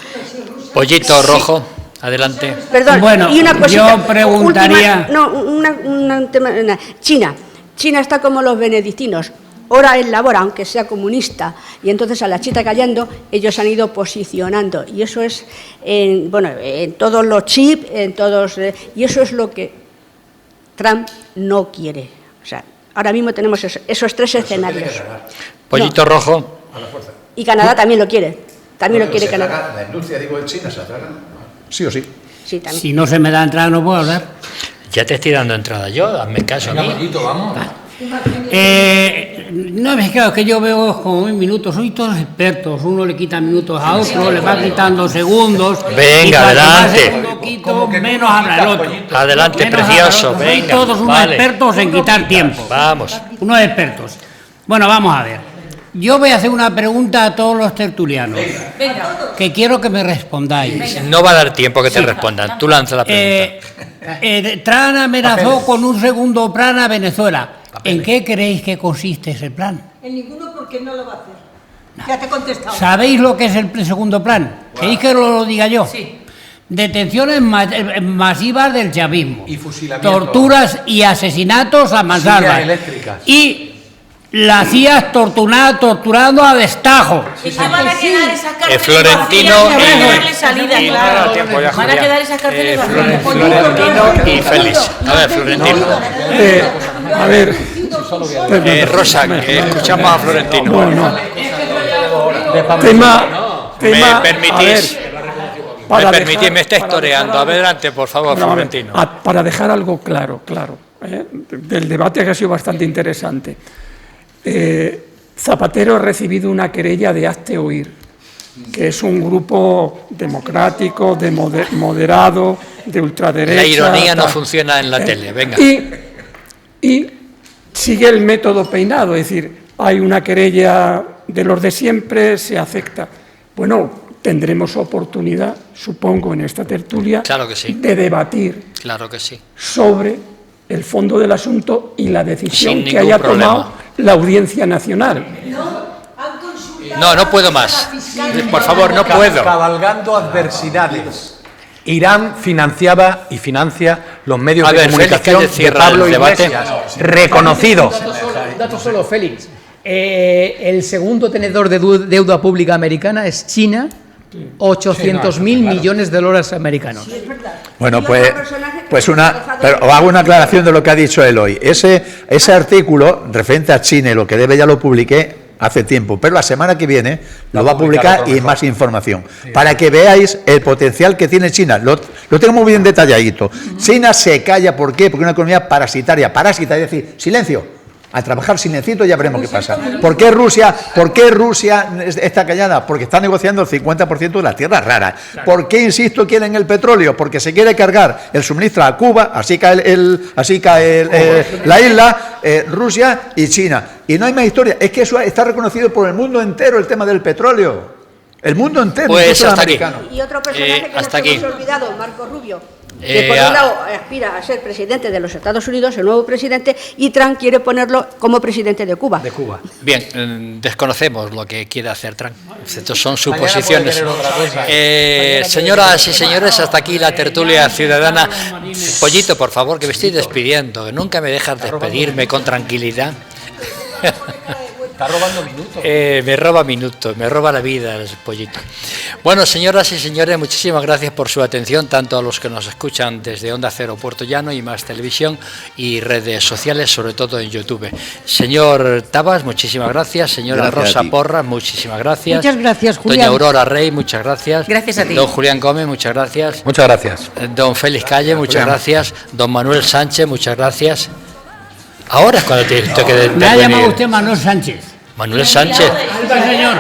Pollito rojo. Adelante. Perdón, Bueno, y una cosita, yo preguntaría... un tema, China está como los benedictinos, ora en labora, aunque sea comunista, y entonces a la chita callando, ellos han ido posicionando, y eso es, en todos los chips, y eso es lo que Trump no quiere. O sea, ahora mismo tenemos esos tres escenarios. Pollito rojo. Y Canadá también lo quiere, lo quiere Canadá. La industria, digo, en China se atraga. Sí o sí. Sí, también. Si no se me da entrada no puedo hablar. Ya te estoy dando entrada yo, hazme caso a mí. Vamos. No, es que yo veo como minutos, soy todos expertos, uno le quita minutos a otro, le va quitando segundos. Venga, adelante. Menos habla el otro. Adelante, Menos precioso, habla el otro. Sois venga. todos unos Vale. expertos en quitar tiempo. Vamos. Unos expertos. Bueno, vamos a ver. Yo voy a hacer una pregunta a todos los tertulianos, que quiero que me respondáis. No va a dar tiempo que te respondan. Tú lanza la pregunta. Trump amenazó con un segundo plan a Venezuela. ¿En qué creéis que consiste ese plan? En ninguno, porque no lo va a hacer. Ya te he contestado. ¿Sabéis lo que es el segundo plan? ¿Queréis que lo diga yo? Sí. Detenciones masivas del chavismo. Y fusilamientos. Torturas y asesinatos a mansalva. Sillas eléctricas. Y la CIA torturando a destajo. ¿Y qué van a quedar esas cárceles Florentino vacías? Van a y- darle salida, y- claro. no, tiempo ya, Van a Julián. quedar esas cárceles vacías. Florentino y Félix. A ver, Florentino. A ver, Rosa, escuchamos a Florentino. bueno, ¿Me a permitís? ver, para Me permitís, dejar- me estáis toreando. Adelante, por favor, No, a ver, Florentino. para dejar algo claro, del debate que ha sido bastante interesante. Zapatero ha recibido una querella de Hazte Oír, que es un grupo democrático, moderado, de ultraderecha. La ironía no tal. funciona en la tele, venga. Y sigue el método peinado, es decir, hay una querella de los de siempre, se acepta. Bueno, tendremos oportunidad, supongo, en esta tertulia, Claro que sí. de debatir Claro que sí. sobre el fondo del asunto y la decisión Sin que ningún haya problema. tomado la Audiencia Nacional. No puedo más. Por favor, no puedo. Cabalgando adversidades. Irán financiaba y financia los medios A de ver, Félix, comunicación que de cierra Pablo el debate. Iglesias, reconocido. Un dato solo, Félix. El segundo tenedor de deuda pública americana es China, 800.000 millones de dólares americanos. Bueno, pero os hago una aclaración de lo que ha dicho Eloy. Ese artículo referente a China, y lo que debe ya lo publiqué hace tiempo, pero la semana que viene lo va a publicar y más información, para que veáis el potencial que tiene China. Lo tengo muy bien detalladito. China se calla, ¿por qué? Porque es una economía parasitaria, es decir, silencio. A trabajar silencito ya veremos qué pasa. ¿Por qué Rusia está callada? Porque está negociando el 50% de las tierras raras. ¿Por qué, insisto, quieren el petróleo? Porque se quiere cargar el suministro a Cuba, así cae la isla, Rusia y China. Y no hay más historia. Es que eso está reconocido por el mundo entero, el tema del petróleo. El mundo entero, Pues incluso el hasta aquí. americano. Y otro personaje que hasta nos aquí. hemos olvidado, Marco Rubio. Que por un lado aspira a ser presidente de los Estados Unidos, el nuevo presidente, y Trump quiere ponerlo como presidente de Cuba. De Cuba. Bien, desconocemos lo que quiere hacer Trump. Estas son suposiciones. Señoras y señores, hasta aquí la tertulia ciudadana. Pollito, por favor, que me estoy despidiendo, que nunca me dejas despedirme con tranquilidad. Está robando minutos. Me roba la vida el Pollito. Bueno, señoras y señores, muchísimas gracias por su atención, tanto a los que nos escuchan desde Onda Cero Puerto Llano y Más Televisión y redes sociales, sobre todo en YouTube. Señor Tabas, muchísimas gracias. Señora Gracias Rosa a ti. Porras, muchísimas gracias. Muchas gracias, Julián. Doña Aurora Rey, muchas gracias. Gracias a ti. Don Julián Gómez, muchas gracias. Muchas gracias. Don Félix Calle, muchas gracias. Don Manuel Sánchez, muchas gracias. Ahora es cuando te que Me ha llamado usted Manuel Sánchez. Manuel Sánchez. Señor.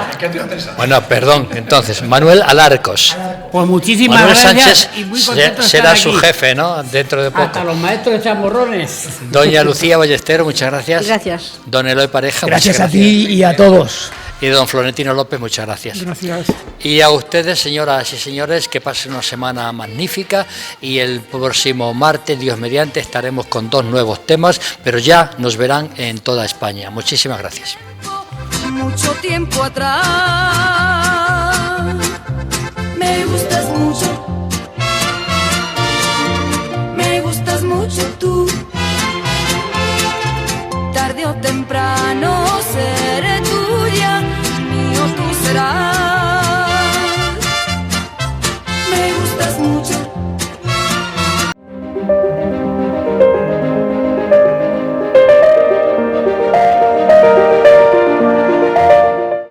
Bueno, perdón, entonces, Manuel Alarcos. Pues muchísimas Manuel gracias Sánchez y muy contento de será estar su aquí. jefe, ¿no? Dentro de poco. Hasta los maestros de chamorrones. Doña Lucía Ballestero, muchas gracias. Gracias. Don Eloy Pareja, Gracias muchas a ti y a todos. Y don Florentino López, muchas gracias. Gracias. Y a ustedes, señoras y señores, que pasen una semana magnífica y el próximo martes, Dios mediante, estaremos con 2 nuevos temas, pero ya nos verán en toda España. Muchísimas gracias. Mucho tiempo atrás.